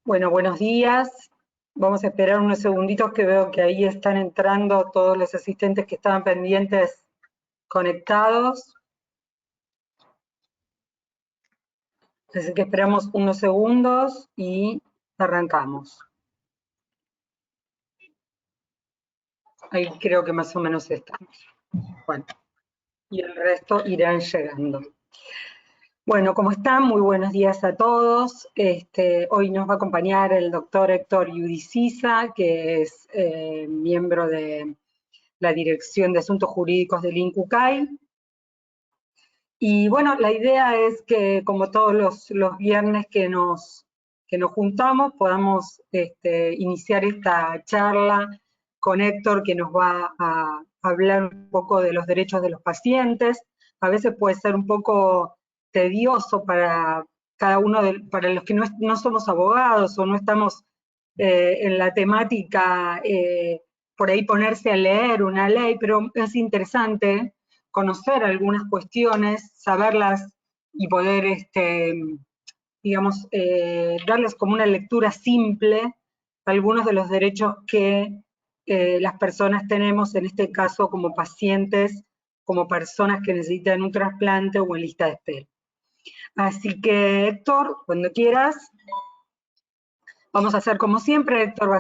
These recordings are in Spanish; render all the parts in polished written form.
Bueno, buenos días. Vamos a esperar unos segunditos que veo que ahí están entrando todos los asistentes que estaban pendientes conectados. Así que esperamos unos segundos y arrancamos. Ahí creo que más o menos estamos. Bueno, y el resto irán llegando. Bueno, ¿cómo están? Muy buenos días a todos. Hoy nos va a acompañar el doctor Héctor Yudicisa, que es miembro de la Dirección de Asuntos Jurídicos del INCUCAI. Y bueno, la idea es que, como todos los viernes que nos juntamos, podamos iniciar esta charla con Héctor, que nos va a hablar un poco de los derechos de los pacientes. A veces puede ser un poco tedioso para cada uno, para los que no somos abogados o no estamos en la temática, por ahí ponerse a leer una ley, pero es interesante conocer algunas cuestiones, saberlas y poder, digamos, darles como una lectura simple a algunos de los derechos que las personas tenemos, en este caso como pacientes, como personas que necesitan un trasplante o en lista de espera. Así que, Héctor, cuando quieras, vamos a hacer como siempre. Héctor va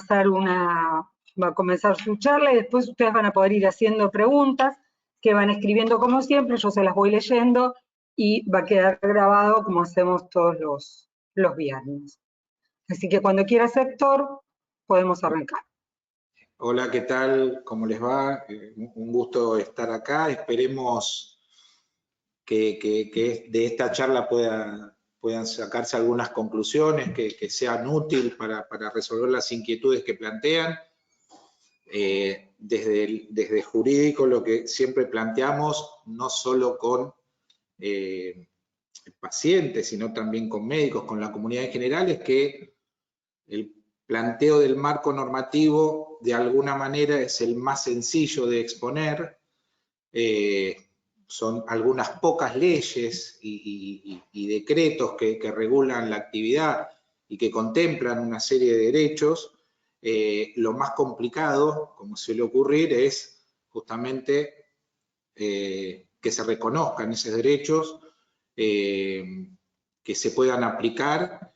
a comenzar su charla y después ustedes van a poder ir haciendo preguntas que van escribiendo como siempre, yo se las voy leyendo y va a quedar grabado como hacemos todos los viernes. Así que cuando quieras, Héctor, podemos arrancar. Hola, ¿qué tal? ¿Cómo les va? Un gusto estar acá. Esperemos que de esta charla puedan sacarse algunas conclusiones que sean útiles para resolver las inquietudes que plantean. Desde jurídico, lo que siempre planteamos, no solo con pacientes, sino también con médicos, con la comunidad en general, es que el planteo del marco normativo de alguna manera es el más sencillo de exponer. Son algunas pocas leyes y decretos que regulan la actividad y que contemplan una serie de derechos. Lo más complicado, como suele ocurrir, es justamente que se reconozcan esos derechos, que se puedan aplicar,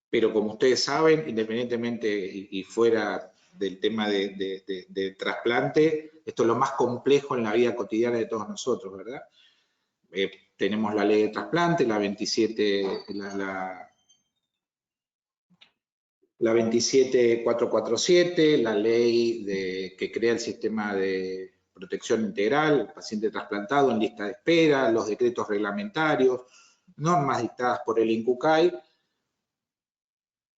pero como ustedes saben, independientemente y fuera del tema de trasplante, esto es lo más complejo en la vida cotidiana de todos nosotros, ¿verdad? Tenemos la ley de trasplante, la 27447, la ley que crea el sistema de protección integral, paciente trasplantado en lista de espera, los decretos reglamentarios, normas dictadas por el INCUCAI,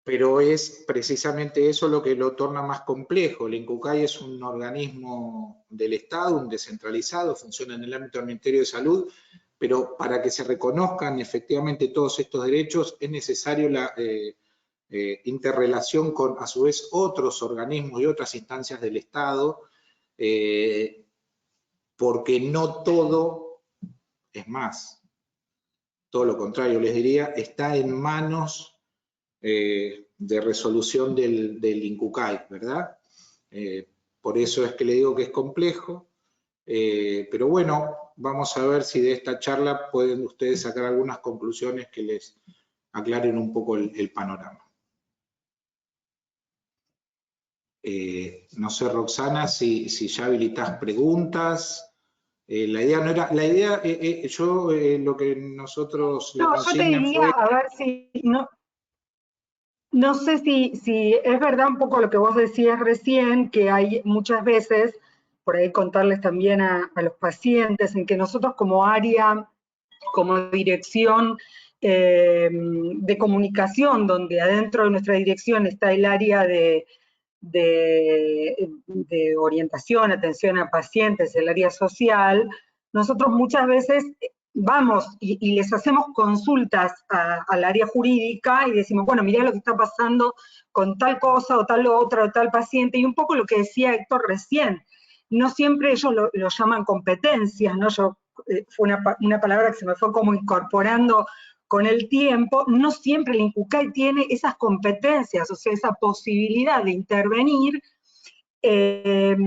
pero es precisamente eso lo que lo torna más complejo. El INCUCAI es un organismo del Estado, un descentralizado, funciona en el ámbito del Ministerio de Salud, pero para que se reconozcan efectivamente todos estos derechos es necesario la interrelación con, a su vez, otros organismos y otras instancias del Estado, porque no todo, es más, todo lo contrario, les diría, está en manos de resolución del INCUCAI, ¿verdad? Por eso es que le digo que es complejo, pero bueno, vamos a ver si de esta charla pueden ustedes sacar algunas conclusiones que les aclaren un poco el panorama. No sé, Roxana, si ya habilitas preguntas. La idea no era, la idea, lo que nosotros... No, yo te diría, a ver si, no sé si es verdad un poco lo que vos decías recién, que hay muchas veces, por ahí contarles también a los pacientes, en que nosotros como área, como dirección de comunicación, donde adentro de nuestra dirección está el área de orientación, atención a pacientes, el área social, nosotros muchas veces vamos y les hacemos consultas al área jurídica y decimos, bueno, mirá lo que está pasando con tal cosa o tal otra o tal paciente, y un poco lo que decía Héctor recién, no siempre ellos lo llaman competencias, ¿no? Fue una palabra que se me fue como incorporando con el tiempo, no siempre el INCUCAI tiene esas competencias, o sea, esa posibilidad de intervenir de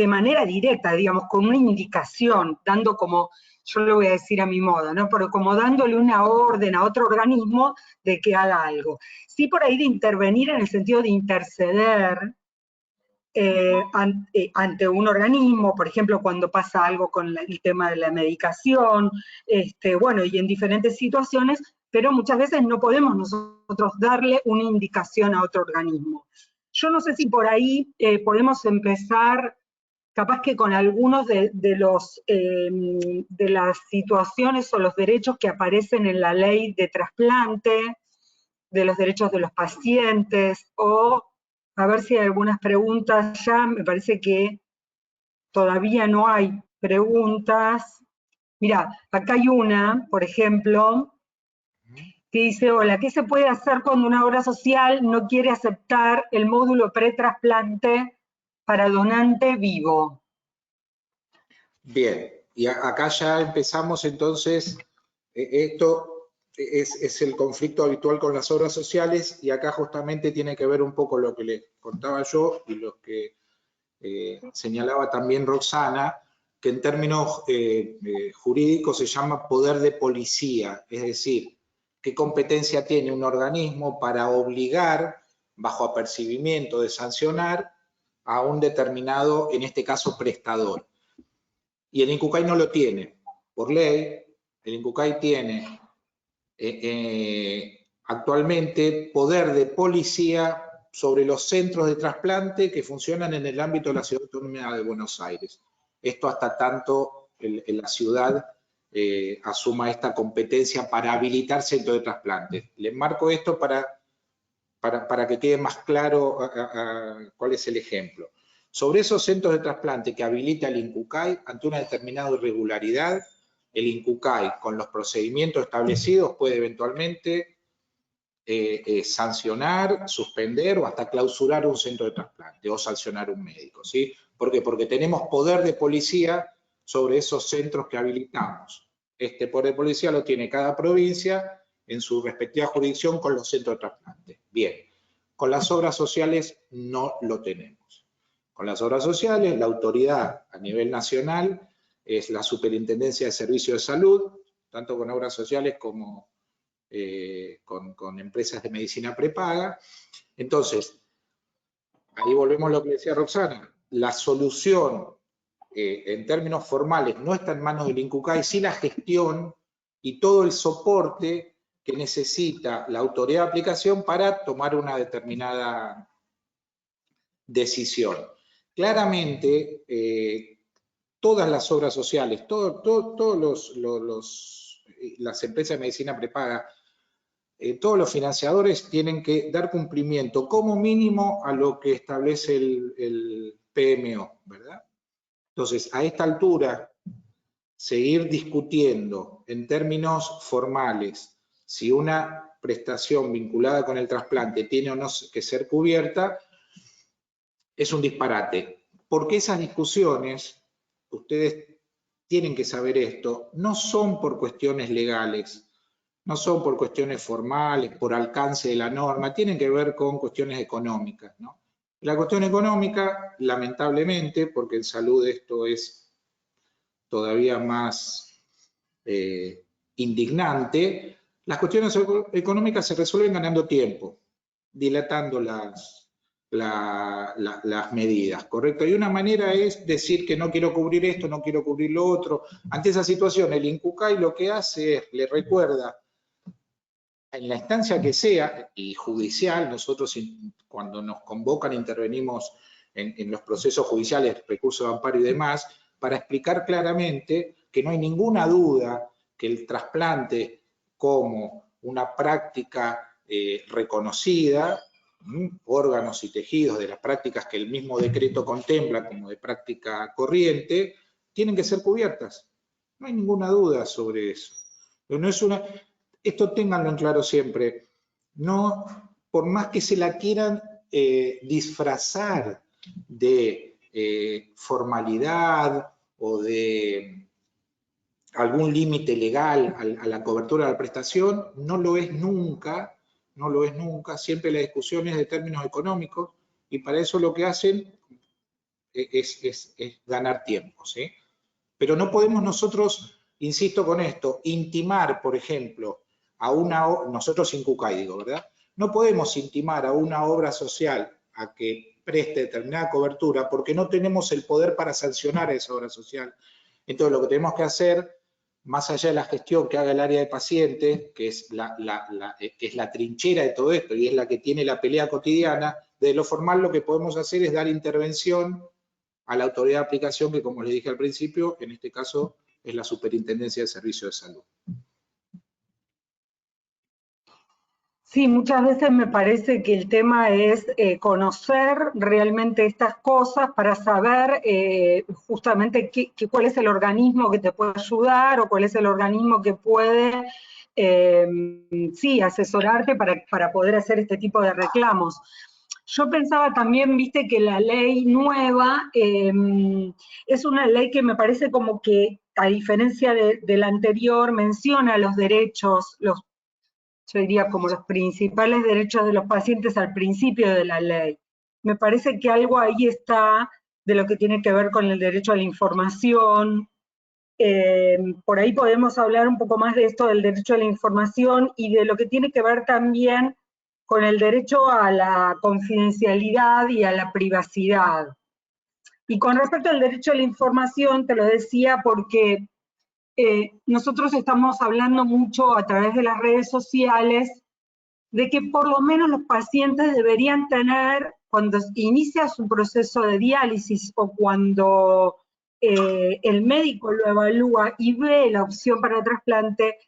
manera directa, digamos, con una indicación, dando como, yo lo voy a decir a mi modo, ¿no? Pero como dándole una orden a otro organismo de que haga algo. Sí, por ahí de intervenir en el sentido de interceder ante un organismo, por ejemplo, cuando pasa algo con el tema de la medicación, bueno, y en diferentes situaciones, pero muchas veces no podemos nosotros darle una indicación a otro organismo. Yo no sé si por ahí podemos empezar, capaz que con algunos de las situaciones o los derechos que aparecen en la ley de trasplante, de los derechos de los pacientes, o a ver si hay algunas preguntas ya. Me parece que todavía no hay preguntas. Mira, acá hay una, por ejemplo, que dice: hola, ¿qué se puede hacer cuando una obra social no quiere aceptar el módulo pretrasplante para donante vivo? Bien, y acá ya empezamos entonces, esto es el conflicto habitual con las obras sociales, y acá justamente tiene que ver un poco lo que les contaba yo y lo que señalaba también Roxana, que en términos jurídicos se llama poder de policía, es decir, qué competencia tiene un organismo para obligar, bajo apercibimiento de sancionar, a un determinado, en este caso, prestador. Y el INCUCAI no lo tiene. Por ley, el INCUCAI tiene actualmente poder de policía sobre los centros de trasplante que funcionan en el ámbito de la Ciudad Autónoma de Buenos Aires. Esto hasta tanto en la ciudad asuma esta competencia para habilitar centros de trasplante. Les marco esto para que quede más claro cuál es el ejemplo. Sobre esos centros de trasplante que habilita el INCUCAI, ante una determinada irregularidad, el INCUCAI, con los procedimientos establecidos, puede eventualmente sancionar, suspender o hasta clausurar un centro de trasplante o sancionar un médico, ¿sí? ¿Por qué? Porque tenemos poder de policía sobre esos centros que habilitamos. Este poder de policía lo tiene cada provincia en su respectiva jurisdicción con los centros de trasplante. Bien, con las obras sociales no lo tenemos. Con las obras sociales, la autoridad a nivel nacional es la Superintendencia de Servicios de Salud, tanto con obras sociales como con empresas de medicina prepaga. Entonces, ahí volvemos a lo que decía Roxana, la solución en términos formales no está en manos del INCUCAI, sí la gestión y todo el soporte que necesita la autoridad de aplicación para tomar una determinada decisión. Claramente, todas las obras sociales, todas las empresas de medicina prepaga, todos los financiadores tienen que dar cumplimiento como mínimo a lo que establece el PMO, ¿verdad? Entonces, a esta altura, seguir discutiendo en términos formales si una prestación vinculada con el trasplante tiene o no que ser cubierta, es un disparate. Porque esas discusiones, ustedes tienen que saber esto, no son por cuestiones legales, no son por cuestiones formales, por alcance de la norma, tienen que ver con cuestiones económicas, ¿no? La cuestión económica, lamentablemente, porque en salud esto es todavía más indignante, las cuestiones económicas se resuelven ganando tiempo, dilatando las medidas, ¿correcto? Y una manera es decir que no quiero cubrir esto, no quiero cubrir lo otro. Ante esa situación, el INCUCAI lo que hace es, le recuerda, en la instancia que sea, y judicial, nosotros cuando nos convocan intervenimos en los procesos judiciales, recursos de amparo y demás, para explicar claramente que no hay ninguna duda que el trasplante como una práctica reconocida, órganos y tejidos de las prácticas que el mismo decreto contempla como de práctica corriente, tienen que ser cubiertas. No hay ninguna duda sobre eso. Pero no es una... Esto ténganlo en claro siempre, no, por más que se la quieran disfrazar de formalidad o de algún límite legal a la cobertura de la prestación, no lo es nunca, siempre la discusión es de términos económicos, y para eso lo que hacen es ganar tiempo, ¿sí? Pero no podemos nosotros, insisto con esto, intimar, por ejemplo, nosotros Incucay digo, ¿verdad? No podemos intimar a una obra social a que preste determinada cobertura porque no tenemos el poder para sancionar a esa obra social. Entonces lo que tenemos que hacer, más allá de la gestión que haga el área de pacientes, que es la trinchera de todo esto y es la que tiene la pelea cotidiana, de lo formal lo que podemos hacer es dar intervención a la autoridad de aplicación, que como les dije al principio, en este caso es la Superintendencia de Servicios de Salud. Sí, muchas veces me parece que el tema es conocer realmente estas cosas para saber justamente cuál es el organismo que te puede ayudar o cuál es el organismo que puede, sí, asesorarte para poder hacer este tipo de reclamos. Yo pensaba también, viste, que la ley nueva es una ley que me parece como que, a diferencia de la anterior, menciona los derechos, yo diría como los principales derechos de los pacientes al principio de la ley. Me parece que algo ahí está de lo que tiene que ver con el derecho a la información. Por ahí podemos hablar un poco más de esto del derecho a la información y de lo que tiene que ver también con el derecho a la confidencialidad y a la privacidad. Y con respecto al derecho a la información, te lo decía porque nosotros estamos hablando mucho a través de las redes sociales de que por lo menos los pacientes deberían tener, cuando inicia su proceso de diálisis o cuando el médico lo evalúa y ve la opción para trasplante,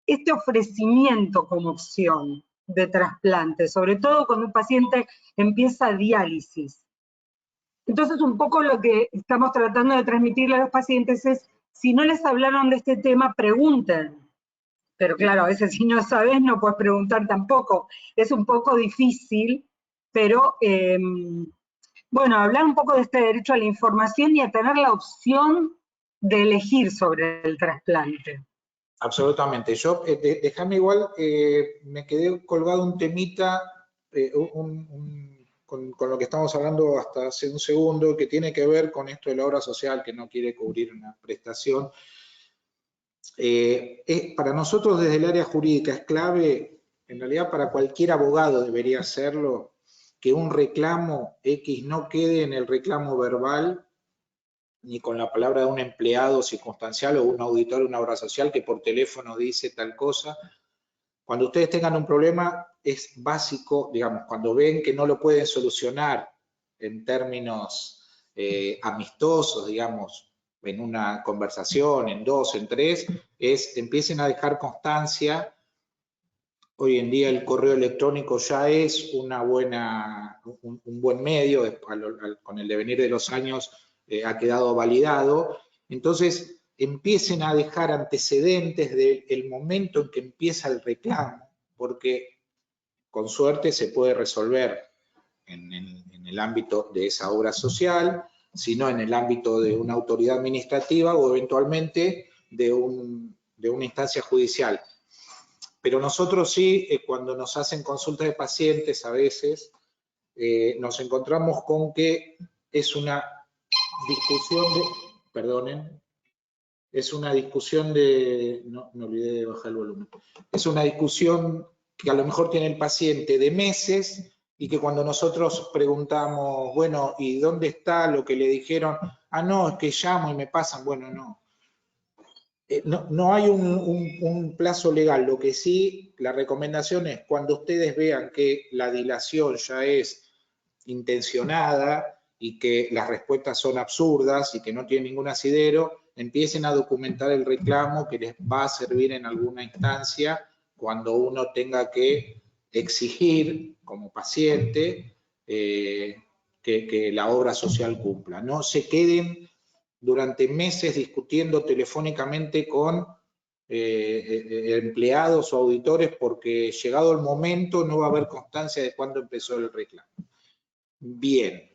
este ofrecimiento como opción de trasplante, sobre todo cuando un paciente empieza diálisis. Entonces, un poco lo que estamos tratando de transmitirle a los pacientes es, si no les hablaron de este tema, pregunten. Pero claro, a veces si no sabes no puedes preguntar tampoco. Es un poco difícil, pero bueno, hablar un poco de este derecho a la información y a tener la opción de elegir sobre el trasplante. Absolutamente. Yo, déjame igual, me quedé colgado un temita con lo que estamos hablando hasta hace un segundo, que tiene que ver con esto de la obra social que no quiere cubrir una prestación. Para nosotros desde el área jurídica es clave, en realidad para cualquier abogado debería hacerlo, que un reclamo X no quede en el reclamo verbal, ni con la palabra de un empleado circunstancial o un auditor de una obra social que por teléfono dice tal cosa. Cuando ustedes tengan un problema, es básico, digamos, cuando ven que no lo pueden solucionar en términos amistosos, digamos, en una conversación, en dos, en tres, empiecen a dejar constancia. Hoy en día el correo electrónico ya es un buen medio, con el devenir de los años ha quedado validado. Entonces, empiecen a dejar antecedentes del momento en que empieza el reclamo, porque con suerte se puede resolver en el ámbito de esa obra social, sino en el ámbito de una autoridad administrativa o eventualmente de una instancia judicial. Pero nosotros sí, cuando nos hacen consultas de pacientes a veces, nos encontramos con que es una discusión no, me olvidé de bajar el volumen. Es una discusión que a lo mejor tiene el paciente de meses y que cuando nosotros preguntamos, bueno, ¿y dónde está lo que le dijeron? Ah, no, es que llamo y me pasan. Bueno, no. No hay un plazo legal, lo que sí, la recomendación es cuando ustedes vean que la dilación ya es intencionada y que las respuestas son absurdas y que no tienen ningún asidero, empiecen a documentar el reclamo que les va a servir en alguna instancia cuando uno tenga que exigir como paciente que la obra social cumpla. No se queden durante meses discutiendo telefónicamente con empleados o auditores porque llegado el momento no va a haber constancia de cuándo empezó el reclamo. Bien.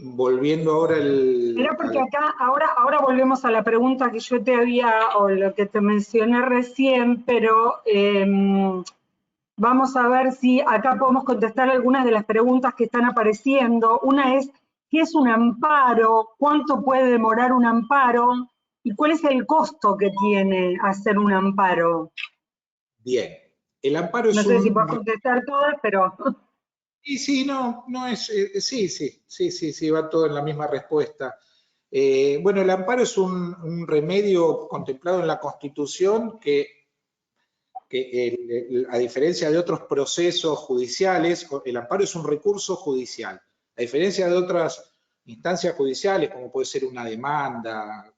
Volviendo ahora Mira, porque acá, ahora volvemos a la pregunta que yo te había, o lo que te mencioné recién, pero vamos a ver si acá podemos contestar algunas de las preguntas que están apareciendo. Una es, ¿qué es un amparo? ¿Cuánto puede demorar un amparo? ¿Y cuál es el costo que tiene hacer un amparo? Bien, el amparo No es sé si un... puedo contestar todas, pero... Sí, sí, no es... sí, va todo en la misma respuesta. Bueno, el amparo es un remedio contemplado en la Constitución que a diferencia de otros procesos judiciales, el amparo es un recurso judicial. A diferencia de otras instancias judiciales, como puede ser una demanda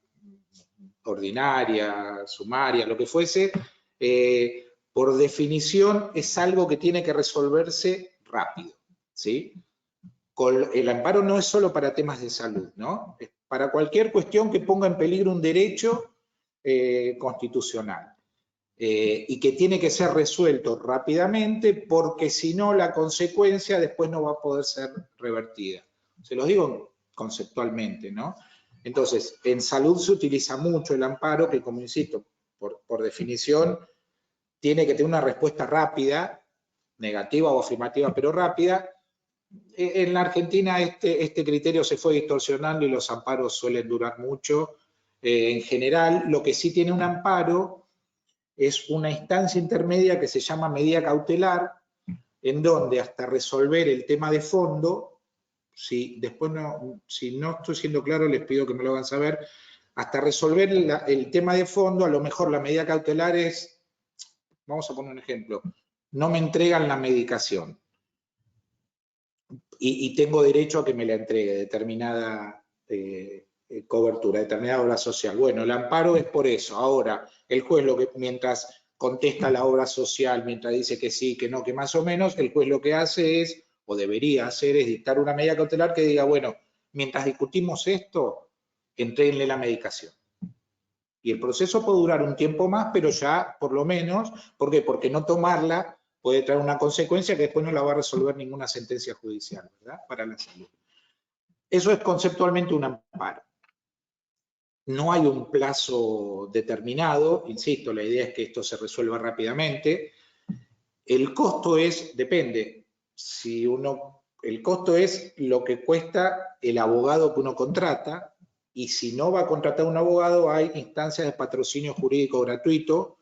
ordinaria, sumaria, lo que fuese, por definición es algo que tiene que resolverse rápido, ¿sí? El amparo no es solo para temas de salud, ¿no? Es para cualquier cuestión que ponga en peligro un derecho constitucional. Y que tiene que ser resuelto rápidamente porque si no la consecuencia después no va a poder ser revertida. Se los digo conceptualmente, ¿no? Entonces, en salud se utiliza mucho el amparo que, como insisto, por definición, tiene que tener una respuesta rápida, negativa o afirmativa, pero rápida. En la Argentina este criterio se fue distorsionando y los amparos suelen durar mucho. En general, lo que sí tiene un amparo es una instancia intermedia que se llama medida cautelar, en donde hasta resolver el tema de fondo, si no estoy siendo claro, les pido que me lo hagan saber, hasta resolver el tema de fondo, a lo mejor la medida cautelar es, vamos a poner un ejemplo, no me entregan la medicación y tengo derecho a que me la entregue determinada cobertura, determinada obra social. Bueno, el amparo es por eso. Ahora, el juez mientras contesta la obra social, mientras dice que sí, que no, que más o menos, el juez lo que hace es, o debería hacer, es dictar una medida cautelar que diga, bueno, mientras discutimos esto, entréguenle la medicación. Y el proceso puede durar un tiempo más, pero ya, por lo menos, ¿por qué? Porque no tomarla puede traer una consecuencia que después no la va a resolver ninguna sentencia judicial, ¿verdad? Para la salud. Eso es conceptualmente un amparo. No hay un plazo determinado, insisto, la idea es que esto se resuelva rápidamente. El costo depende, el costo es lo que cuesta el abogado que uno contrata, y si no va a contratar un abogado, hay instancias de patrocinio jurídico gratuito,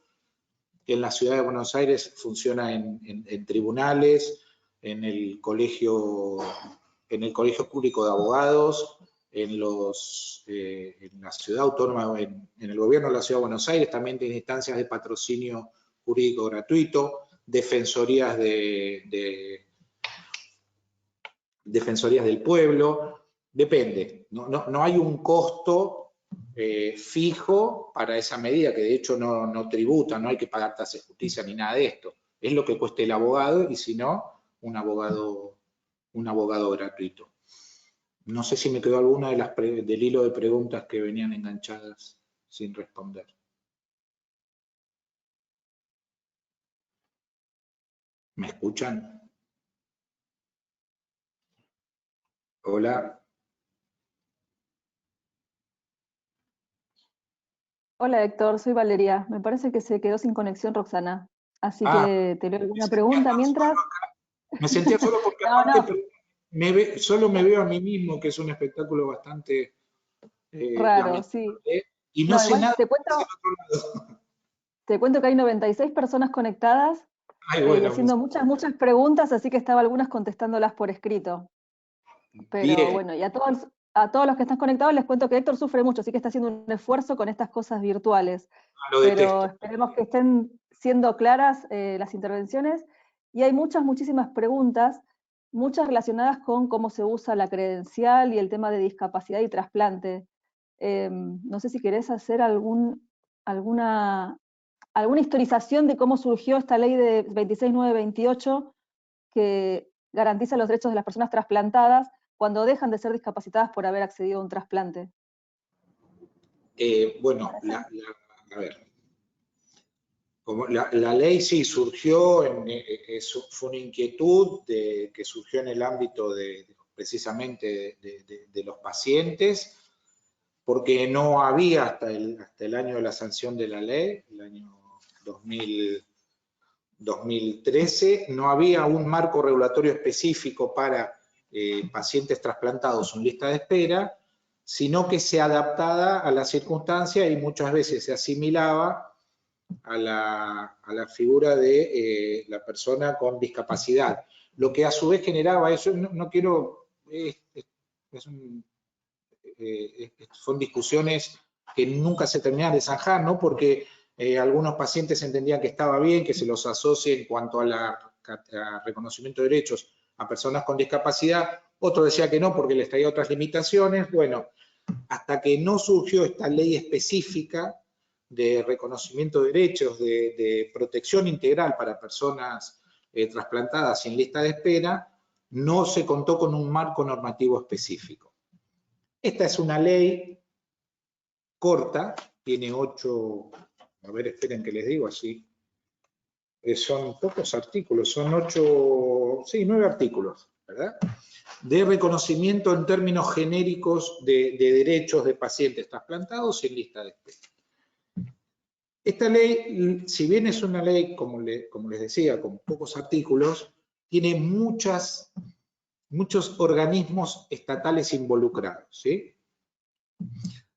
que en la ciudad de Buenos Aires funciona en tribunales, en el colegio público de abogados, en la ciudad autónoma, en el gobierno de la ciudad de Buenos Aires también tiene instancias de patrocinio jurídico gratuito, defensorías defensorías del pueblo, depende, no hay un costo fijo para esa medida, que de hecho no tributa, no hay que pagar tasas de justicia ni nada de esto. Es lo que cueste el abogado y si no, un abogado gratuito. No sé si me quedó alguna del hilo de preguntas que venían enganchadas sin responder. ¿Me escuchan? Hola. Hola Héctor, soy Valeria. Me parece que se quedó sin conexión Roxana. Así que te leo alguna pregunta mientras. Me sentía solo porque No, aparte no. solo me veo a mí mismo, que es un espectáculo bastante Raro, lamentable, sí. y no No, sé igual nada te hacia cuento, el otro lado. te cuento que hay 96 personas conectadas Ay, y bueno, haciendo muchas preguntas, así que estaba algunas contestándolas por escrito. Pero bien, bueno, y a todos los que están conectados les cuento que Héctor sufre mucho, así que está haciendo un esfuerzo con estas cosas virtuales. lo Pero detesto. esperemos que estén siendo claras las intervenciones. Y hay muchísimas preguntas, muchas relacionadas con cómo se usa la credencial y el tema de discapacidad y trasplante. No sé si querés hacer alguna historización de cómo surgió esta ley de 26928 que garantiza los derechos de las personas trasplantadas cuando dejan de ser discapacitadas por haber accedido a un trasplante. Bueno, a ver, como la ley sí surgió, fue una inquietud que surgió en el ámbito de precisamente de los pacientes, porque no había hasta el año de la sanción de la ley, el año 2013, no había un marco regulatorio específico para pacientes trasplantados en lista de espera, sino que se adaptaba a la circunstancia y muchas veces se asimilaba a la figura de la persona con discapacidad. Lo que a su vez generaba eso, no quiero, son discusiones que nunca se terminan de zanjar, ¿no? Porque algunos pacientes entendían que estaba bien que se los asocie en cuanto a reconocimiento de derechos a personas con discapacidad, otro decía que no porque les traía otras limitaciones. Bueno, hasta que no surgió esta ley específica de reconocimiento de derechos, de protección integral para personas trasplantadas sin lista de espera, no se contó con un marco normativo específico. Esta es una ley corta, tiene 8, a ver, esperen que les digo así, son pocos artículos, son 9 artículos, ¿verdad? De reconocimiento en términos genéricos de derechos de pacientes trasplantados en lista de espera. Esta ley, si bien es una ley, como les decía, con pocos artículos, tiene muchos organismos estatales involucrados, ¿sí?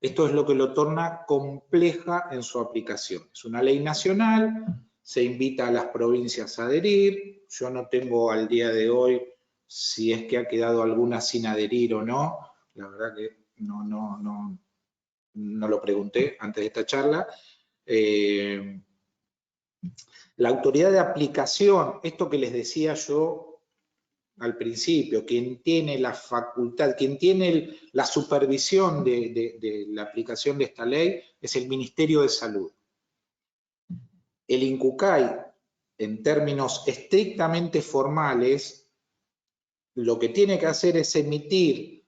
Esto es lo que lo torna compleja en su aplicación. Es una ley nacional, se invita a las provincias a adherir. Yo no tengo al día de hoy si es que ha quedado alguna sin adherir o no. La verdad que no lo pregunté antes de esta charla. La autoridad de aplicación, esto que les decía yo al principio, quien tiene la facultad, quien tiene la supervisión de la aplicación de esta ley es el Ministerio de Salud. El INCUCAI, en términos estrictamente formales, lo que tiene que hacer es emitir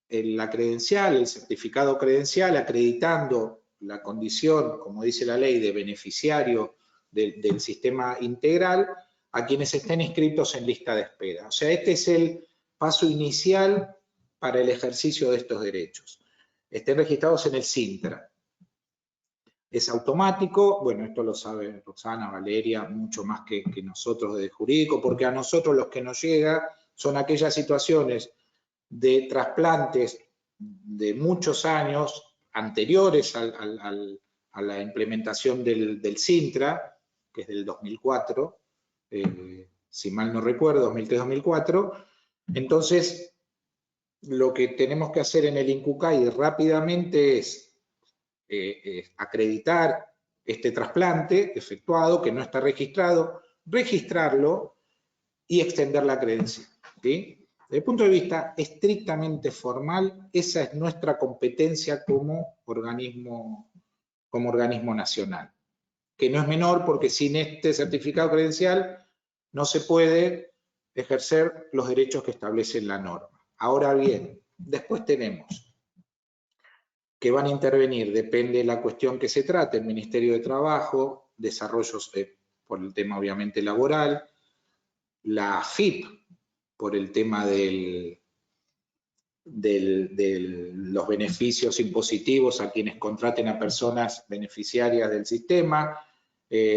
la credencial, el certificado credencial, acreditando la condición, como dice la ley, de beneficiario del sistema integral, a quienes estén inscritos en lista de espera. O sea, este es el paso inicial para el ejercicio de estos derechos. Estén registrados en el SINTRA. Es automático, bueno, esto lo sabe Roxana, Valeria, mucho más que nosotros desde jurídico, porque a nosotros los que nos llega son aquellas situaciones de trasplantes de muchos años anteriores a la implementación del SINTRA, que es del 2004, si mal no recuerdo, 2003-2004. Entonces, lo que tenemos que hacer en el INCUCAI rápidamente es acreditar este trasplante efectuado, que no está registrado, registrarlo y extender la credencial, ¿sí? Desde el punto de vista estrictamente formal, esa es nuestra competencia como organismo nacional, que no es menor porque sin este certificado credencial no se puede ejercer los derechos que establece la norma. Ahora bien, después tenemos que van a intervenir, depende de la cuestión que se trate, el Ministerio de Trabajo, Desarrollo por el tema obviamente laboral, la AFIP por el tema de los beneficios impositivos a quienes contraten a personas beneficiarias del sistema,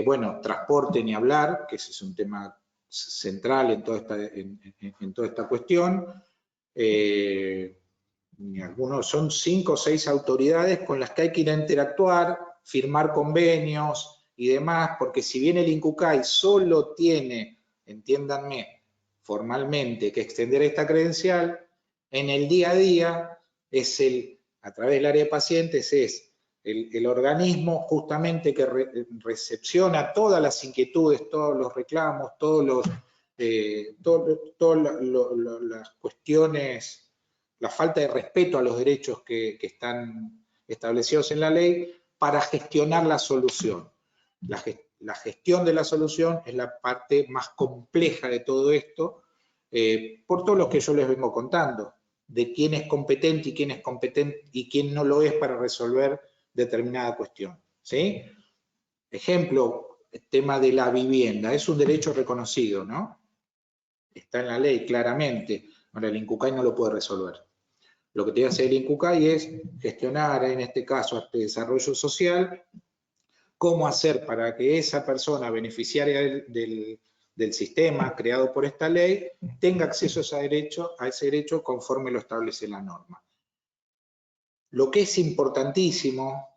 bueno, transporte ni hablar, que ese es un tema central en toda esta cuestión. Algunos son 5 o 6 autoridades con las que hay que ir a interactuar, firmar convenios y demás, porque si bien el INCUCAI solo tiene, entiéndanme, formalmente que extender esta credencial, en el día a día es a través del área de pacientes, es el organismo justamente que recepciona todas las inquietudes, todos los reclamos, todas las cuestiones, la falta de respeto a los derechos que están establecidos en la ley, para gestionar la solución. La gestión de la solución es la parte más compleja de todo esto, por todo lo que yo les vengo contando, de quién es competente y quién no lo es para resolver determinada cuestión, ¿sí? Ejemplo, el tema de la vivienda, es un derecho reconocido, ¿no? Está en la ley claramente. Ahora, el INCUCAI no lo puede resolver. Lo que tiene que hacer el INCUCAI es gestionar, en este caso, este desarrollo social, cómo hacer para que esa persona beneficiaria del sistema creado por esta ley tenga acceso a ese derecho conforme lo establece la norma. Lo que es importantísimo,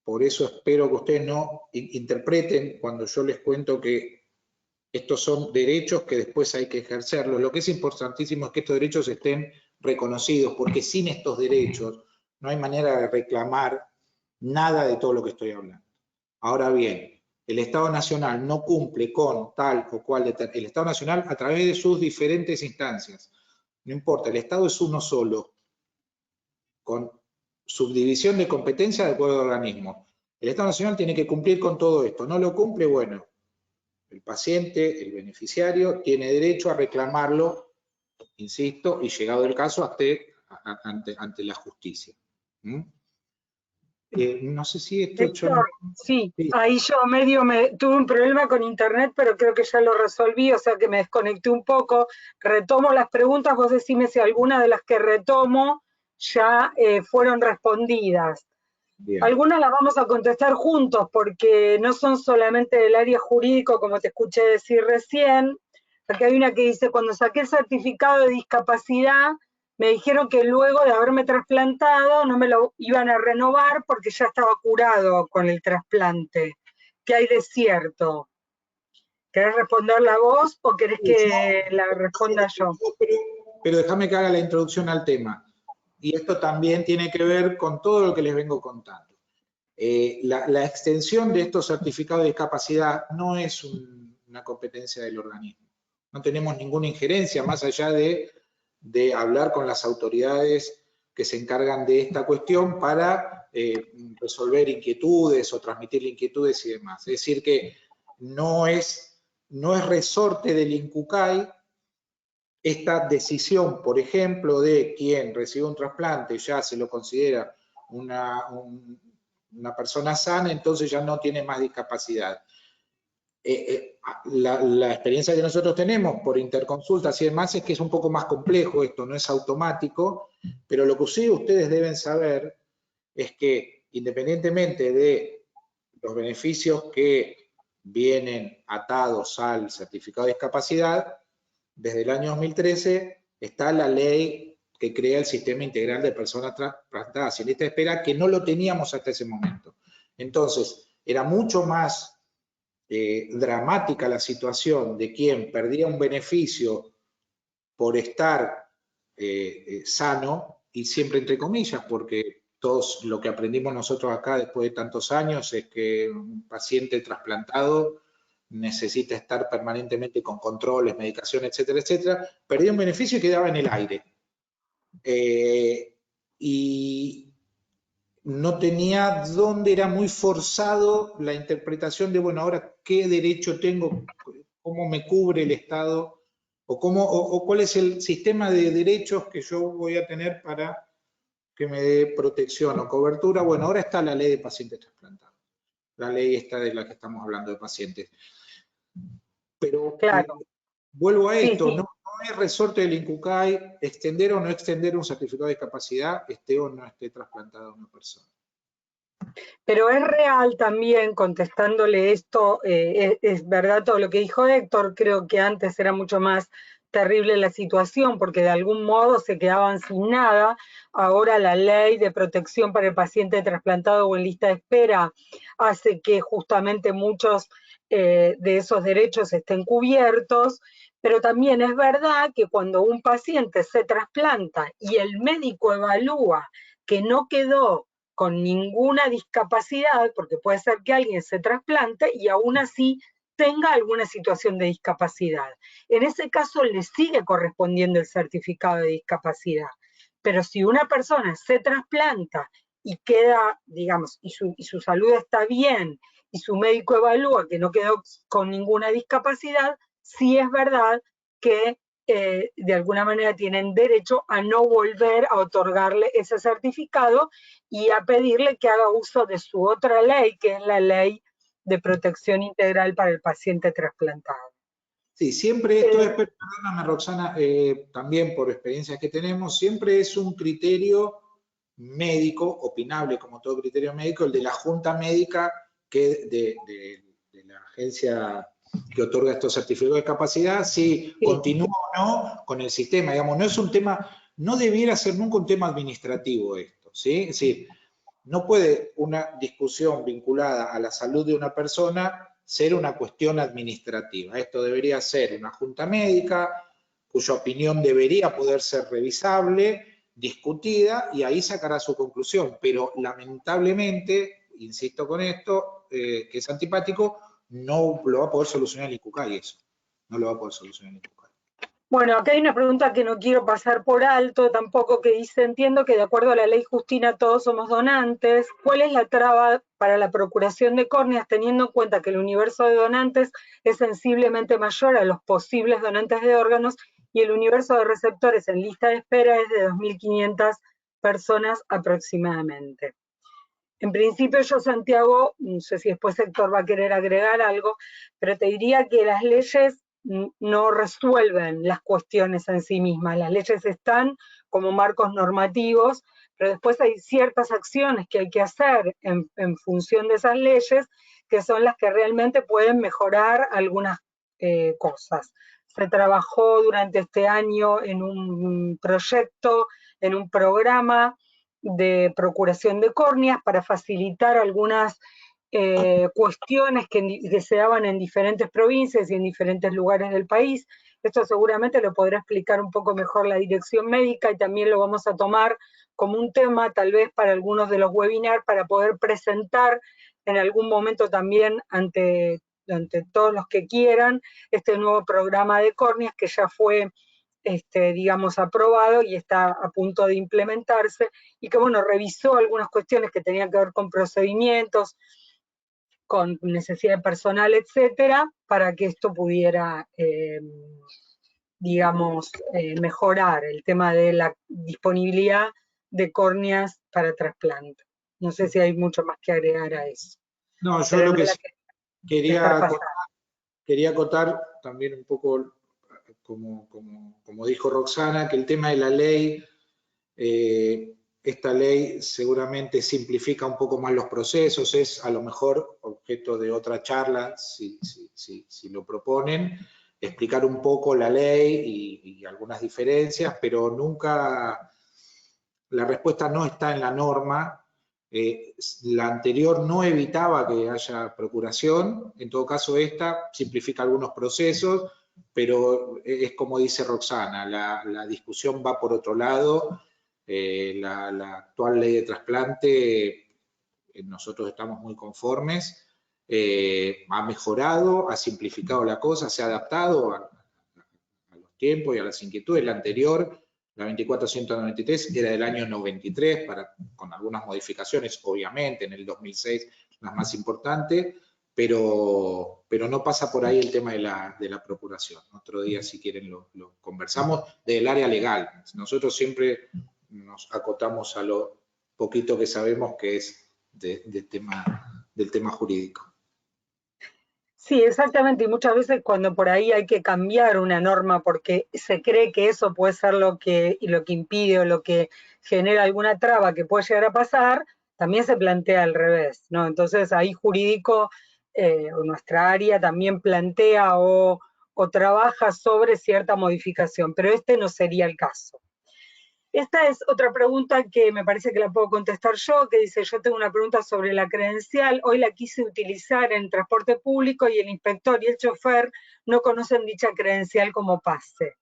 por eso espero que ustedes no interpreten cuando yo les cuento que estos son derechos que después hay que ejercerlos. Lo que es importantísimo es que estos derechos estén reconocidos, porque sin estos derechos no hay manera de reclamar nada de todo lo que estoy hablando. Ahora bien, el Estado Nacional no cumple con tal o cual, el Estado Nacional a través de sus diferentes instancias. No importa, el Estado es uno solo, con subdivisión de competencia de acuerdo al organismo. El Estado Nacional tiene que cumplir con todo esto. No lo cumple, bueno, el paciente, el beneficiario, tiene derecho a reclamarlo, insisto, y llegado el caso ante la justicia. No sé si esto... Héctor, sí, ahí yo tuve un problema con internet, pero creo que ya lo resolví, o sea que me desconecté un poco. Retomo las preguntas, vos decime si alguna de las que retomo ya fueron respondidas. Bien. Algunas las vamos a contestar juntos, porque no son solamente del área jurídico, como te escuché decir recién. Aquí hay una que dice, cuando saqué el certificado de discapacidad, me dijeron que luego de haberme trasplantado no me lo iban a renovar porque ya estaba curado con el trasplante. ¿Qué hay de cierto? ¿Querés responderla vos o querés que la responda yo? Pero déjame que haga la introducción al tema. Y esto también tiene que ver con todo lo que les vengo contando. La extensión de estos certificados de discapacidad no es una competencia del organismo. No tenemos ninguna injerencia más allá de hablar con las autoridades que se encargan de esta cuestión para resolver inquietudes o transmitir inquietudes y demás. Es decir que no es resorte del INCUCAI esta decisión, por ejemplo, de quien recibe un trasplante ya se lo considera una persona sana, entonces ya no tiene más discapacidad. La experiencia que nosotros tenemos por interconsultas y demás es que es un poco más complejo esto, no es automático, pero lo que sí ustedes deben saber es que independientemente de los beneficios que vienen atados al certificado de discapacidad, desde el año 2013 está la ley que crea el Sistema Integral de Personas Trasplantadas en lista de espera, que no lo teníamos hasta ese momento. Entonces, era mucho más dramática la situación de quien perdía un beneficio por estar sano, y siempre entre comillas, porque todos lo que aprendimos nosotros acá después de tantos años es que un paciente trasplantado necesita estar permanentemente con controles, medicación, etcétera, etcétera, perdía un beneficio y quedaba en el aire. Y no tenía dónde, era muy forzado la interpretación de, bueno, ahora qué derecho tengo, cómo me cubre el Estado, o cuál es el sistema de derechos que yo voy a tener para que me dé protección o cobertura. Bueno, ahora está la ley de pacientes trasplantados, la ley esta de la que estamos hablando de pacientes. Pero claro, vuelvo a esto, sí. No es resorte del INCUCAI extender o no extender un certificado de discapacidad, esté o no esté trasplantada una persona. Pero es real también, contestándole esto, es verdad todo lo que dijo Héctor, creo que antes era mucho más terrible la situación porque de algún modo se quedaban sin nada. Ahora la ley de protección para el paciente trasplantado o en lista de espera hace que justamente muchos de esos derechos estén cubiertos, pero también es verdad que cuando un paciente se trasplanta y el médico evalúa que no quedó con ninguna discapacidad, porque puede ser que alguien se trasplante y aún así tenga alguna situación de discapacidad. En ese caso le sigue correspondiendo el certificado de discapacidad. Pero si una persona se trasplanta y queda, digamos, y su salud está bien, y su médico evalúa que no quedó con ninguna discapacidad, sí es verdad que de alguna manera tienen derecho a no volver a otorgarle ese certificado y a pedirle que haga uso de su otra ley, que es la ley de protección integral para el paciente trasplantado. Sí, siempre esto es, perdóname Roxana, también por experiencias que tenemos, siempre es un criterio médico, opinable como todo criterio médico, el de la junta médica que de la agencia que otorga estos certificados de capacidad, si continúa o no con el sistema, digamos, no es un tema, no debiera ser nunca un tema administrativo esto, ¿sí? Es decir, no puede una discusión vinculada a la salud de una persona ser una cuestión administrativa. Esto debería ser una junta médica cuya opinión debería poder ser revisable, discutida y ahí sacará su conclusión. Pero lamentablemente, insisto con esto, que es antipático, no lo va a poder solucionar el INCUCAI eso. No lo va a poder solucionar el INCUCAI. Bueno, acá hay una pregunta que no quiero pasar por alto tampoco, que dice, entiendo que de acuerdo a la ley Justina todos somos donantes. ¿Cuál es la traba para la procuración de córneas, teniendo en cuenta que el universo de donantes es sensiblemente mayor a los posibles donantes de órganos y el universo de receptores en lista de espera es de 2.500 personas aproximadamente? En principio yo, Santiago, no sé si después Héctor va a querer agregar algo, pero te diría que las leyes no resuelven las cuestiones en sí mismas. Las leyes están como marcos normativos, pero después hay ciertas acciones que hay que hacer en función de esas leyes, que son las que realmente pueden mejorar algunas cosas. Se trabajó durante este año en un proyecto, en un programa de procuración de córneas para facilitar algunas cuestiones que se daban en diferentes provincias y en diferentes lugares del país. Esto seguramente lo podrá explicar un poco mejor la dirección médica y también lo vamos a tomar como un tema tal vez para algunos de los webinars para poder presentar en algún momento también ante todos los que quieran este nuevo programa de córneas que ya fue digamos, aprobado y está a punto de implementarse, y que, bueno, revisó algunas cuestiones que tenían que ver con procedimientos, con necesidad de personal, etcétera, para que esto pudiera, digamos, mejorar el tema de la disponibilidad de córneas para trasplante. No sé si hay mucho más que agregar a eso. No, yo lo que sí quería acotar también un poco, como dijo Roxana, que el tema de la ley, esta ley seguramente simplifica un poco más los procesos, es a lo mejor objeto de otra charla, si lo proponen, explicar un poco la ley y algunas diferencias, pero nunca, la respuesta no está en la norma. La anterior no evitaba que haya procuración, en todo caso esta simplifica algunos procesos, pero es como dice Roxana, la discusión va por otro lado. La actual ley de trasplante, nosotros estamos muy conformes, ha mejorado, ha simplificado la cosa, se ha adaptado a los tiempos y a las inquietudes. La anterior, la 2493, era del año 93, con algunas modificaciones, obviamente, en el 2006 las más importantes, pero no pasa por ahí el tema de la procuración. Otro día, si quieren, lo conversamos del área legal. Nosotros siempre nos acotamos a lo poquito que sabemos que es del tema jurídico. Sí, exactamente, y muchas veces cuando por ahí hay que cambiar una norma porque se cree que eso puede ser lo que impide o lo que genera alguna traba que puede llegar a pasar, también se plantea al revés, ¿no? Entonces ahí jurídico, nuestra área también plantea o trabaja sobre cierta modificación, pero este no sería el caso. Esta es otra pregunta que me parece que la puedo contestar yo, que dice, yo tengo una pregunta sobre la credencial, hoy la quise utilizar en transporte público y el inspector y el chofer no conocen dicha credencial como pase.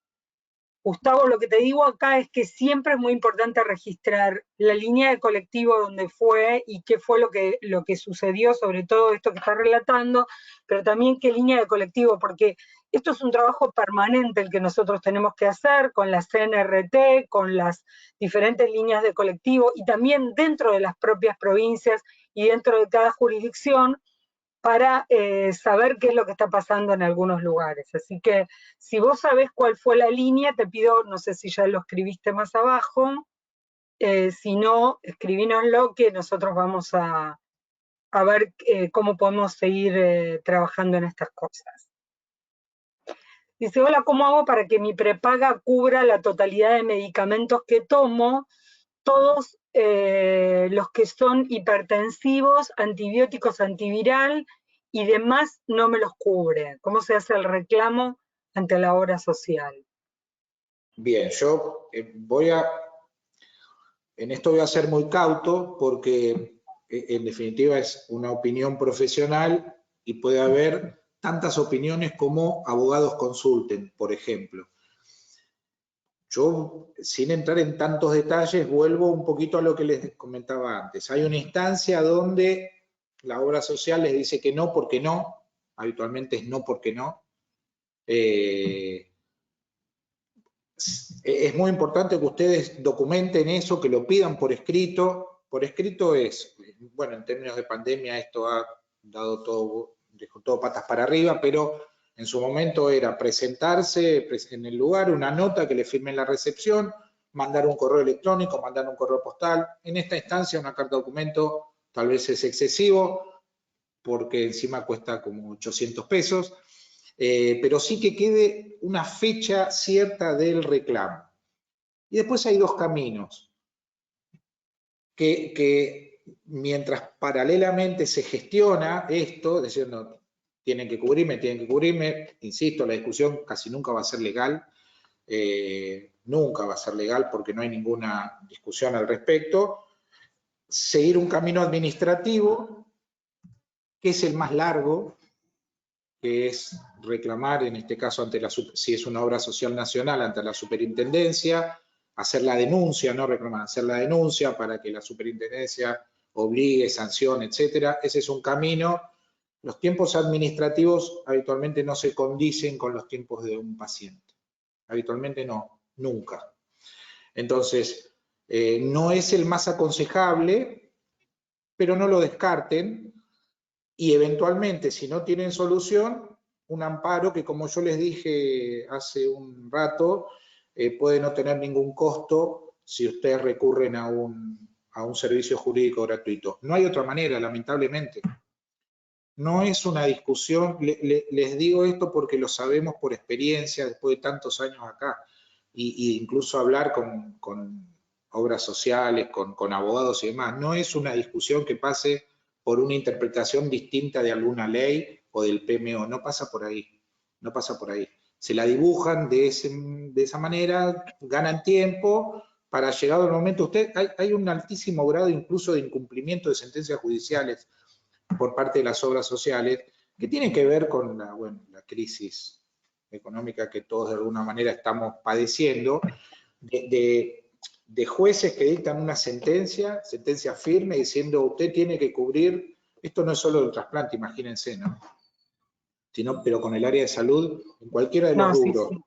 Gustavo, lo que te digo acá es que siempre es muy importante registrar la línea de colectivo donde fue y qué fue lo que sucedió, sobre todo esto que está relatando, pero también qué línea de colectivo, porque esto es un trabajo permanente el que nosotros tenemos que hacer con la CNRT, con las diferentes líneas de colectivo y también dentro de las propias provincias y dentro de cada jurisdicción, para saber qué es lo que está pasando en algunos lugares. Así que si vos sabés cuál fue la línea, te pido, no sé si ya lo escribiste más abajo, si no, escribínoslo que nosotros vamos a ver cómo podemos seguir trabajando en estas cosas. Dice, hola, ¿cómo hago para que mi prepaga cubra la totalidad de medicamentos que tomo? Todos los que son hipertensivos, antibióticos, antiviral y demás no me los cubre. ¿Cómo se hace el reclamo ante la obra social? Bien, yo en esto voy a ser muy cauto porque en definitiva es una opinión profesional y puede haber tantas opiniones como abogados consulten, por ejemplo. Yo, sin entrar en tantos detalles, vuelvo un poquito a lo que les comentaba antes. Hay una instancia donde la obra social les dice que no porque no, habitualmente es no porque no. Es muy importante que ustedes documenten eso, que lo pidan por escrito. Por escrito es, bueno, en términos de pandemia esto ha dado todo, dejó todo patas para arriba, pero en su momento era presentarse en el lugar, una nota que le firmen la recepción, mandar un correo electrónico, mandar un correo postal. En esta instancia una carta documento tal vez es excesivo, porque encima cuesta como 800 pesos. Pero sí que quede una fecha cierta del reclamo. Y después hay dos caminos, que mientras paralelamente se gestiona esto, diciendo, tienen que cubrirme, insisto, la discusión casi nunca va a ser legal, nunca va a ser legal porque no hay ninguna discusión al respecto, seguir un camino administrativo, que es el más largo, que es reclamar, en este caso, si es una obra social nacional, ante la superintendencia, hacer la denuncia, no reclamar, hacer la denuncia para que la superintendencia obligue, sancione, etcétera. Ese es un camino. Los tiempos administrativos habitualmente no se condicen con los tiempos de un paciente. Habitualmente no, nunca. Entonces, no es el más aconsejable, pero no lo descarten. Y eventualmente, si no tienen solución, un amparo que, como yo les dije hace un rato, puede no tener ningún costo si ustedes recurren a un servicio jurídico gratuito. No hay otra manera, lamentablemente. No es una discusión, les digo esto porque lo sabemos por experiencia después de tantos años acá, y incluso hablar con obras sociales, con abogados y demás. No es una discusión que pase por una interpretación distinta de alguna ley o del PMO, no pasa por ahí, no pasa por ahí. Se la dibujan de esa manera, ganan tiempo, para llegado el momento, hay un altísimo grado incluso de incumplimiento de sentencias judiciales por parte de las obras sociales, que tienen que ver con la crisis económica que todos de alguna manera estamos padeciendo, de jueces que dictan una sentencia firme, diciendo usted tiene que cubrir, esto no es solo el trasplante, imagínense, ¿no? Pero con el área de salud, en cualquiera de los rubros. Sí.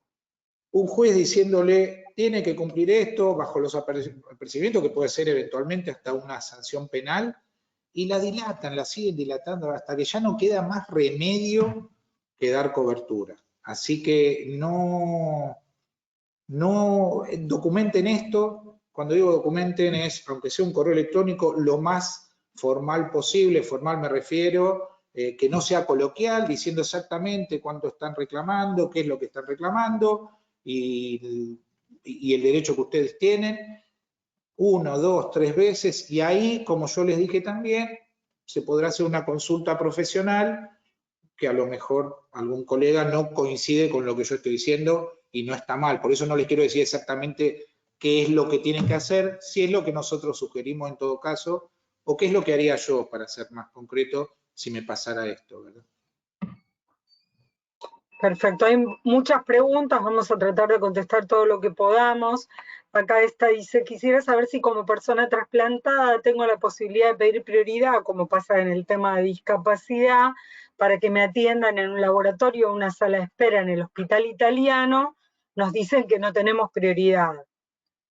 Un juez diciéndole, tiene que cumplir esto, bajo los apercibimientos, que puede ser eventualmente hasta una sanción penal, y la dilatan, la siguen dilatando hasta que ya no queda más remedio que dar cobertura. Así que no documenten esto. Cuando digo documenten es, aunque sea un correo electrónico, lo más formal posible. Formal me refiero, que no sea coloquial, diciendo exactamente cuánto están reclamando, qué es lo que están reclamando y el derecho que ustedes tienen. 1, 2, 3 veces, y ahí, como yo les dije también, se podrá hacer una consulta profesional que a lo mejor algún colega no coincide con lo que yo estoy diciendo y no está mal. Por eso no les quiero decir exactamente qué es lo que tienen que hacer, si es lo que nosotros sugerimos en todo caso, o qué es lo que haría yo, para ser más concreto, si me pasara esto, ¿verdad? Perfecto, hay muchas preguntas, vamos a tratar de contestar todo lo que podamos. Acá esta dice, quisiera saber si como persona trasplantada tengo la posibilidad de pedir prioridad, como pasa en el tema de discapacidad, para que me atiendan en un laboratorio o una sala de espera en el hospital italiano. Nos dicen que no tenemos prioridad.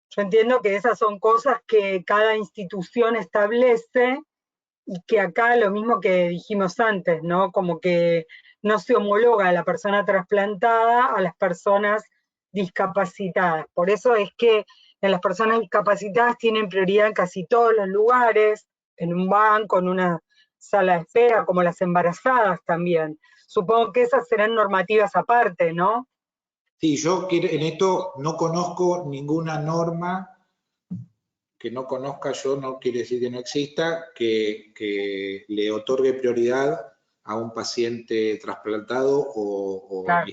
Yo entiendo que esas son cosas que cada institución establece y que acá lo mismo que dijimos antes, ¿no? Como que no se homologa a la persona trasplantada a las personas discapacitadas. Por eso es que en las personas discapacitadas tienen prioridad en casi todos los lugares, en un banco, en una sala de espera, como las embarazadas también. Supongo que esas serán normativas aparte, ¿no? Sí, yo en esto no conozco ninguna norma. Que no conozca yo no quiere decir que no exista, que le otorgue prioridad a un paciente trasplantado o Claro.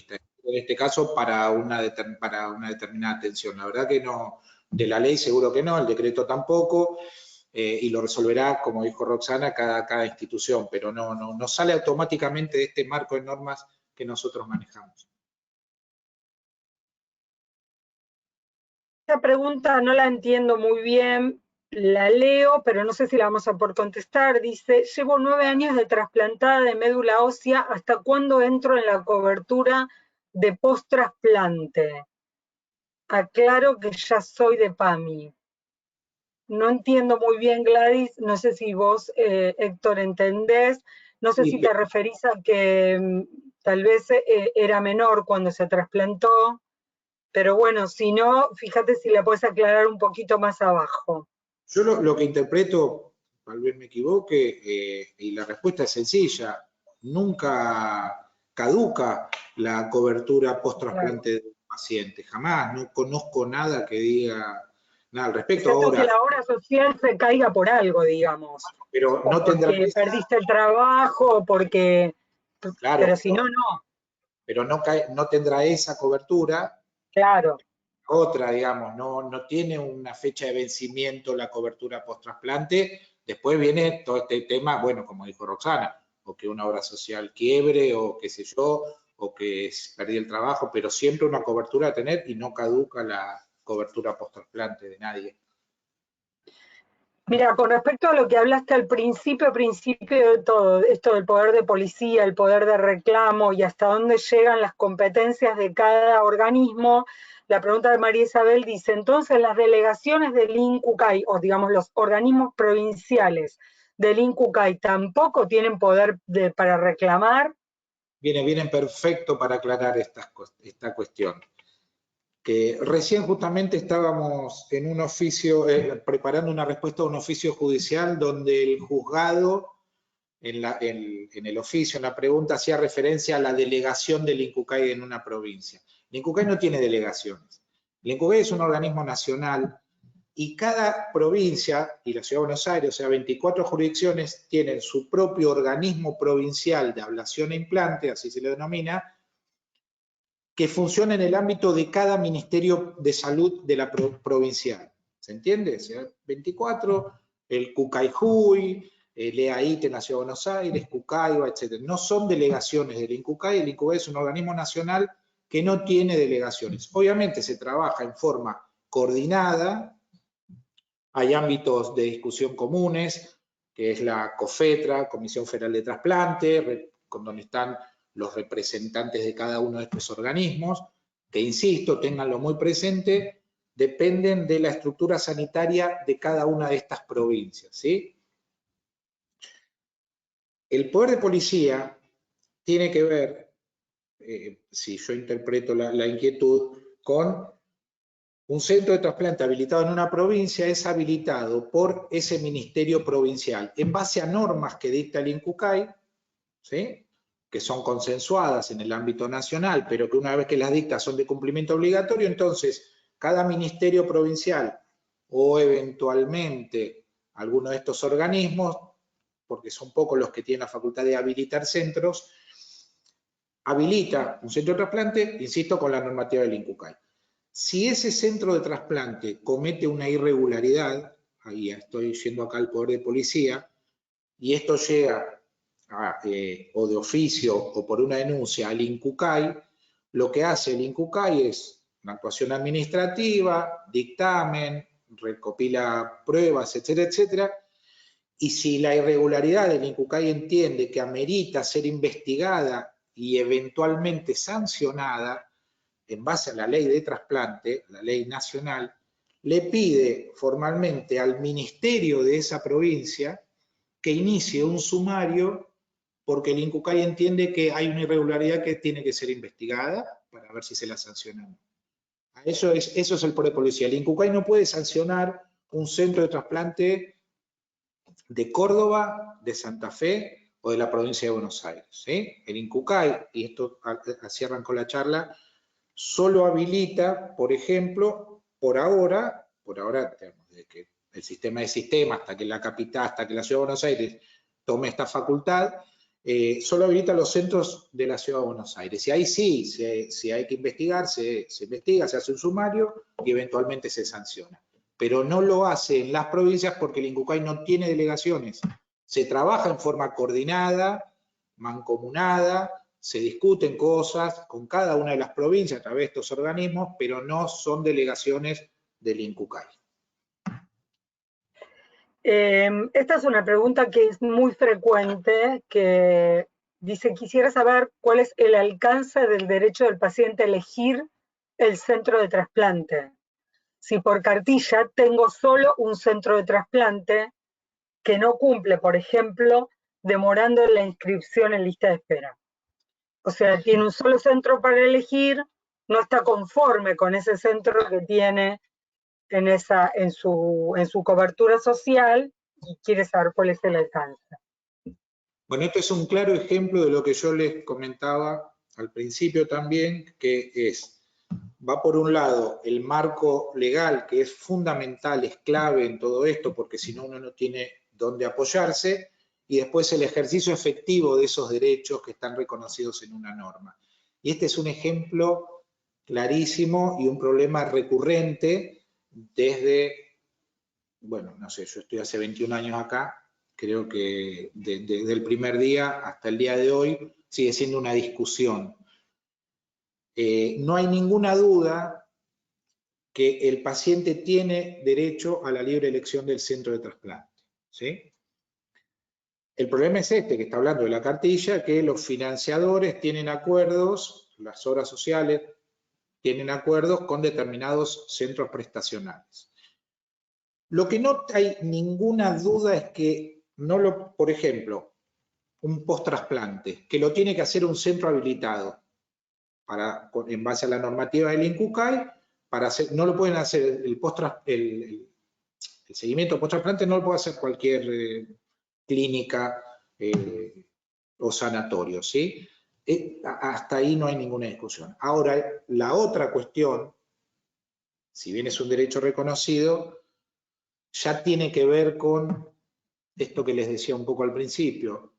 en este caso para una determinada atención. La verdad que no, de la ley seguro que no, el decreto tampoco, y lo resolverá, como dijo Roxana, cada institución, pero no sale automáticamente de este marco de normas que nosotros manejamos. Esta pregunta no la entiendo muy bien, la leo, pero no sé si la vamos a poder contestar. Dice, llevo 9 años de trasplantada de médula ósea, ¿hasta cuándo entro en la cobertura de post-trasplante? Aclaro que ya soy de PAMI. No entiendo muy bien, Gladys, no sé si vos, Héctor, entendés, no sé si te referís a que tal vez era menor cuando se trasplantó, pero bueno, si no, fíjate si la puedes aclarar un poquito más abajo. Yo lo que interpreto, tal vez me equivoque, y la respuesta es sencilla, nunca caduca la cobertura post-trasplante del paciente, jamás, no conozco nada que diga nada al respecto. Excepto que Ahora, la obra social se caiga por algo, digamos, pero o no tendrá porque esa, perdiste el trabajo, o porque... claro, Pero si no, no, pero no tendrá esa cobertura. claro. Otra, digamos, no tiene una fecha de vencimiento la cobertura post-trasplante. Después viene todo este tema, bueno, como dijo Roxana, o que una obra social quiebre, o qué sé yo, o que perdí el trabajo, pero siempre una cobertura a tener y no caduca la cobertura post-trasplante de nadie. Mira, con respecto a lo que hablaste al principio de todo, esto del poder de policía, el poder de reclamo y hasta dónde llegan las competencias de cada organismo, la pregunta de María Isabel dice, entonces las delegaciones del INCUCAI, o digamos los organismos provinciales del INCUCAI, tampoco tienen poder para reclamar. Viene perfecto para aclarar esta cuestión. Que recién justamente estábamos en un oficio, preparando una respuesta a un oficio judicial donde el juzgado en el oficio, en la pregunta, hacía referencia a la delegación del INCUCAI en una provincia. El INCUCAI no tiene delegaciones. El INCUCAI es un organismo nacional y cada provincia, y la Ciudad de Buenos Aires, o sea, 24 jurisdicciones, tienen su propio organismo provincial de ablación e implante, así se le denomina, que funciona en el ámbito de cada Ministerio de Salud de la provincial. ¿Se entiende? O sea, 24, el CUCAIJUY, el EAIT en la Ciudad de Buenos Aires, CUCAIBA, etc. No son delegaciones del INCUCAI, el INCUCAI es un organismo nacional que no tiene delegaciones. Obviamente se trabaja en forma coordinada, hay ámbitos de discusión comunes, que es la COFETRA, Comisión Federal de Trasplante, con donde están los representantes de cada uno de estos organismos, que insisto, ténganlo muy presente, dependen de la estructura sanitaria de cada una de estas provincias, ¿sí? El poder de policía tiene que ver, si yo interpreto la inquietud, con un centro de trasplante habilitado en una provincia es habilitado por ese ministerio provincial en base a normas que dicta el INCUCAI, ¿sí? Que son consensuadas en el ámbito nacional, pero que una vez que las dicta son de cumplimiento obligatorio, entonces cada ministerio provincial o eventualmente alguno de estos organismos, porque son pocos los que tienen la facultad de habilitar centros, habilita un centro de trasplante, insisto, con la normativa del INCUCAI. Si ese centro de trasplante comete una irregularidad, ahí estoy yendo acá al poder de policía, y esto llega o de oficio o por una denuncia al INCUCAI, lo que hace el INCUCAI es una actuación administrativa, dictamen, recopila pruebas, etcétera, etcétera, y si la irregularidad del INCUCAI entiende que amerita ser investigada y eventualmente sancionada, en base a la ley de trasplante, la ley nacional, le pide formalmente al ministerio de esa provincia que inicie un sumario porque el INCUCAI entiende que hay una irregularidad que tiene que ser investigada para ver si se la sanciona. Eso es el poder de policía. El INCUCAI no puede sancionar un centro de trasplante de Córdoba, de Santa Fe o de la provincia de Buenos Aires. ¿sí? El INCUCAI, y esto así arrancó la charla, solo habilita, por ejemplo, por ahora, digamos, desde que el sistema de sistemas, hasta que la capital, hasta que la Ciudad de Buenos Aires tome esta facultad, solo habilita los centros de la Ciudad de Buenos Aires. Y ahí sí, si hay que investigar, se investiga, se hace un sumario y eventualmente se sanciona. Pero no lo hace en las provincias porque el INCUCAI no tiene delegaciones. Se trabaja en forma coordinada, mancomunada, se discuten cosas con cada una de las provincias a través de estos organismos, pero no son delegaciones del INCUCAI. Esta es una pregunta que es muy frecuente, que dice, quisiera saber cuál es el alcance del derecho del paciente a elegir el centro de trasplante. Si por cartilla tengo solo un centro de trasplante que no cumple, por ejemplo, demorando la inscripción en lista de espera. O sea, tiene un solo centro para elegir, no está conforme con ese centro que tiene en su cobertura social y quiere saber cuál es el alcance. Bueno, este es un claro ejemplo de lo que yo les comentaba al principio también, que va por un lado el marco legal, que es fundamental, es clave en todo esto, porque si no uno no tiene dónde apoyarse, y después el ejercicio efectivo de esos derechos que están reconocidos en una norma. Y este es un ejemplo clarísimo y un problema recurrente desde, bueno, no sé, yo estoy hace 21 años acá, creo que desde el primer día hasta el día de hoy sigue siendo una discusión. No hay ninguna duda que el paciente tiene derecho a la libre elección del centro de trasplante, ¿sí? El problema es este, que está hablando de la cartilla, que los financiadores tienen acuerdos, las obras sociales tienen acuerdos con determinados centros prestacionales. Lo que no hay ninguna duda es que, por ejemplo, un post-trasplante, que lo tiene que hacer un centro habilitado, en base a la normativa del INCUCAI, no lo pueden hacer el seguimiento post-trasplante, no lo puede hacer cualquier clínica o sanatorio, ¿sí? Hasta ahí no hay ninguna discusión. Ahora, la otra cuestión, si bien es un derecho reconocido, ya tiene que ver con esto que les decía un poco al principio.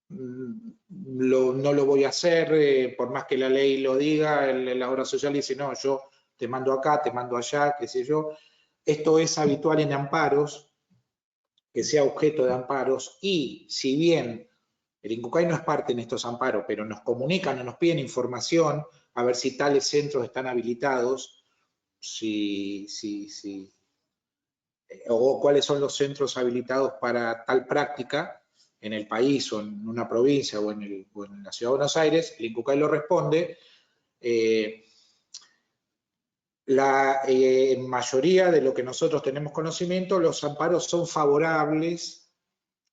No lo voy a hacer, por más que la ley lo diga, la obra social dice, no, yo te mando acá, te mando allá, qué sé yo. Esto es habitual en amparos, que sea objeto de amparos, y si bien el INCUCAI no es parte en estos amparos, pero nos comunican o nos piden información a ver si tales centros están habilitados, o cuáles son los centros habilitados para tal práctica en el país o en una provincia o en la Ciudad de Buenos Aires, el INCUCAI lo responde. La mayoría de lo que nosotros tenemos conocimiento, los amparos son favorables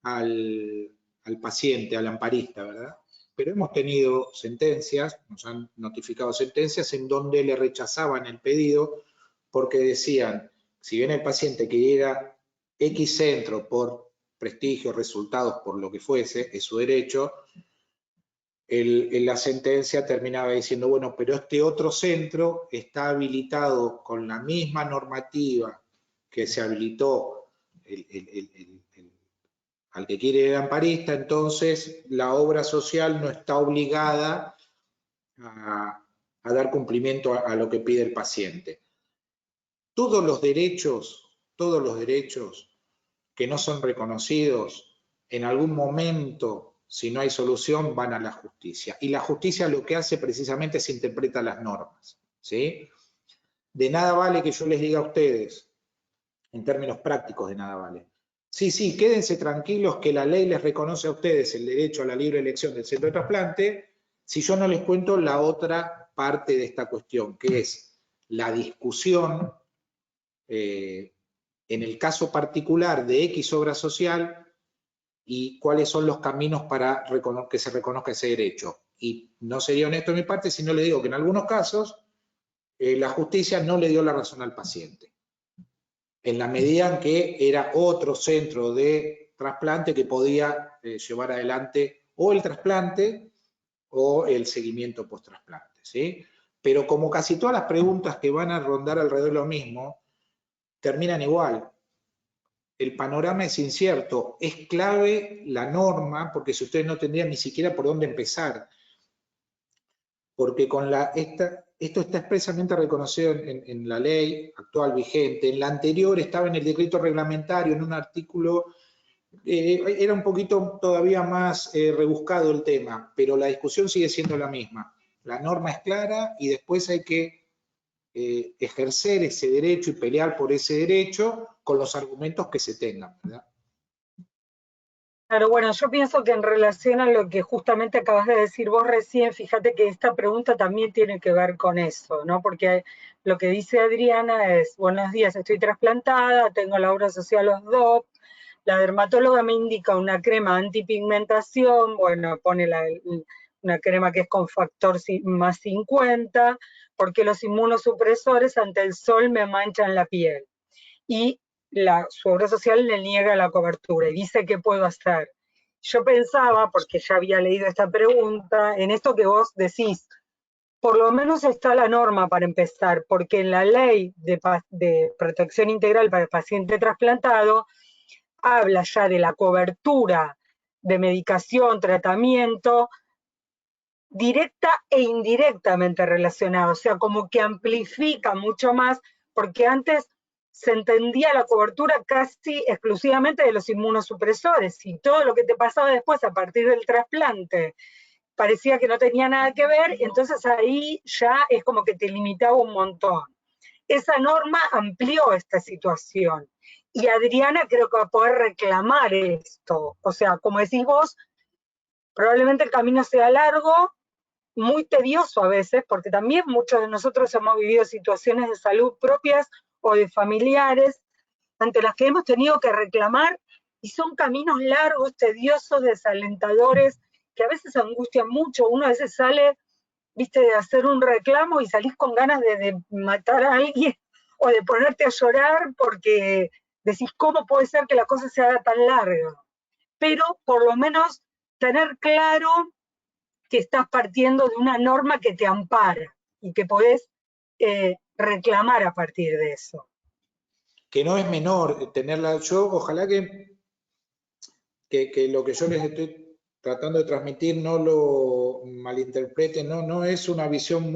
al paciente, al amparista, ¿verdad? Pero hemos tenido sentencias, nos han notificado sentencias en donde le rechazaban el pedido porque decían, si bien el paciente quería X centro por prestigio, resultados, por lo que fuese, es su derecho, la sentencia terminaba diciendo, bueno, pero este otro centro está habilitado con la misma normativa que se habilitó al que quiere ir amparista, entonces la obra social no está obligada a dar cumplimiento a lo que pide el paciente. Todos los derechos que no son reconocidos, en algún momento, si no hay solución, van a la justicia. Y la justicia lo que hace precisamente es interpreta las normas, ¿sí? De nada vale que yo les diga a ustedes, en términos prácticos de nada vale, sí, quédense tranquilos que la ley les reconoce a ustedes el derecho a la libre elección del centro de trasplante, si yo no les cuento la otra parte de esta cuestión, que es la discusión en el caso particular de X obra social y cuáles son los caminos para que se reconozca ese derecho. Y no sería honesto de mi parte si no le digo que en algunos casos la justicia no le dio la razón al paciente, en la medida en que era otro centro de trasplante que podía llevar adelante o el trasplante o el seguimiento post-trasplante, ¿sí? pero como casi todas las preguntas que van a rondar alrededor de lo mismo, terminan igual. El panorama es incierto, es clave la norma, porque si ustedes no tendrían ni siquiera por dónde empezar, porque esto está expresamente reconocido en la ley actual vigente, en la anterior estaba en el decreto reglamentario, en un artículo, era un poquito todavía más rebuscado el tema, pero la discusión sigue siendo la misma. La norma es clara y después hay que ejercer ese derecho y pelear por ese derecho con los argumentos que se tengan, ¿verdad? Claro, bueno, yo pienso que en relación a lo que justamente acabas de decir vos recién, fíjate que esta pregunta también tiene que ver con eso, ¿no? Porque lo que dice Adriana es, buenos días, estoy trasplantada, tengo la obra social los DOP, la dermatóloga me indica una crema antipigmentación, bueno, pone una crema que es con factor más 50, porque los inmunosupresores ante el sol me manchan la piel. Y su obra social le niega la cobertura y dice qué puedo hacer. Yo pensaba, porque ya había leído esta pregunta, en esto que vos decís, por lo menos está la norma para empezar, porque en la ley de protección integral para el paciente trasplantado habla ya de la cobertura de medicación, tratamiento, directa e indirectamente relacionada, o sea, como que amplifica mucho más, porque antes se entendía la cobertura casi exclusivamente de los inmunosupresores y todo lo que te pasaba después a partir del trasplante parecía que no tenía nada que ver, entonces ahí ya es como que te limitaba un montón. Esa norma amplió esta situación y Adriana creo que va a poder reclamar esto, o sea, como decís vos, probablemente el camino sea largo, muy tedioso a veces, porque también muchos de nosotros hemos vivido situaciones de salud propias o de familiares ante las que hemos tenido que reclamar y son caminos largos, tediosos, desalentadores, que a veces angustian mucho. Uno a veces sale, viste, de hacer un reclamo y salís con ganas de matar a alguien o de ponerte a llorar porque decís, ¿cómo puede ser que la cosa se haga tan larga? Pero por lo menos tener claro que estás partiendo de una norma que te ampara y que podés reclamar a partir de eso. Que no es menor tenerla. Yo ojalá que lo que yo les estoy tratando de transmitir no lo malinterpreten, no es una visión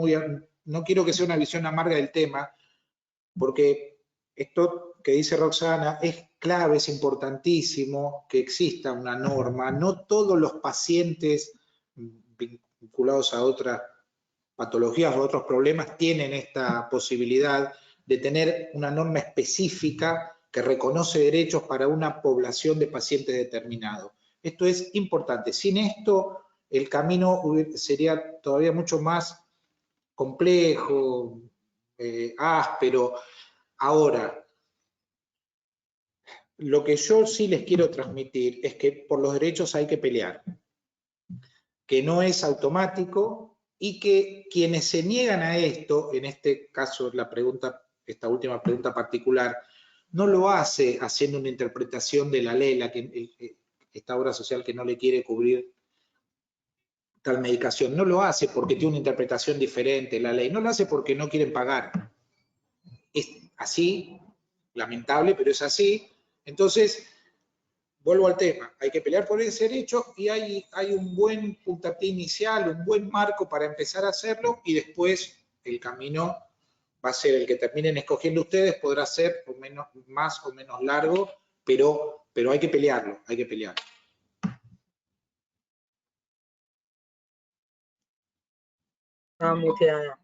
no quiero que sea una visión amarga del tema, porque esto que dice Roxana es clave, es importantísimo que exista una norma. No todos los pacientes vinculados a otras patologías o otros problemas tienen esta posibilidad de tener una norma específica que reconoce derechos para una población de pacientes determinados. Esto es importante. Sin esto, el camino sería todavía mucho más complejo, áspero. Ahora, lo que yo sí les quiero transmitir es que por los derechos hay que pelear, que no es automático y que quienes se niegan a esto, en este caso esta última pregunta particular, no lo hace haciendo una interpretación de la ley, esta obra social que no le quiere cubrir tal medicación, no lo hace porque tiene una interpretación diferente de la ley, no lo hace porque no quieren pagar. Es así, lamentable, pero es así. Entonces, vuelvo al tema, hay que pelear por ese derecho y hay un buen puntapié inicial, un buen marco para empezar a hacerlo y después el camino va a ser el que terminen escogiendo ustedes, podrá ser más o menos largo, pero hay que pelearlo, hay que pelearlo. Estaba muteada.